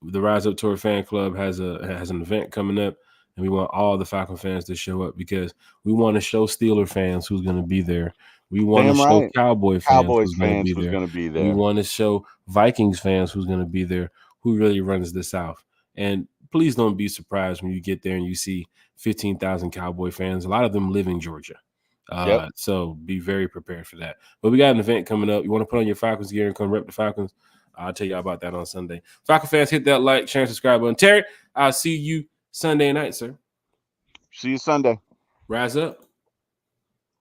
the Rise Up Tour Fan Club has an event coming up, and we want all the Falcon fans to show up because we want to show Steeler fans who's gonna be there. We want to Damn show right. Cowboy fans Cowboys who's gonna fans be was there. gonna be We there. want to show Vikings fans who's gonna be there. Who really runs the South? And please don't be surprised when you get there and you see 15,000 Cowboy fans. A lot of them live in Georgia. Yep. So be very prepared for that. But we got an event coming up. You want to put on your Falcons gear and come rep the Falcons? I'll tell you about that on Sunday. Falcon fans, hit that like, share, and subscribe button. Terry, I'll see you Sunday night, sir. See you Sunday. Rise up.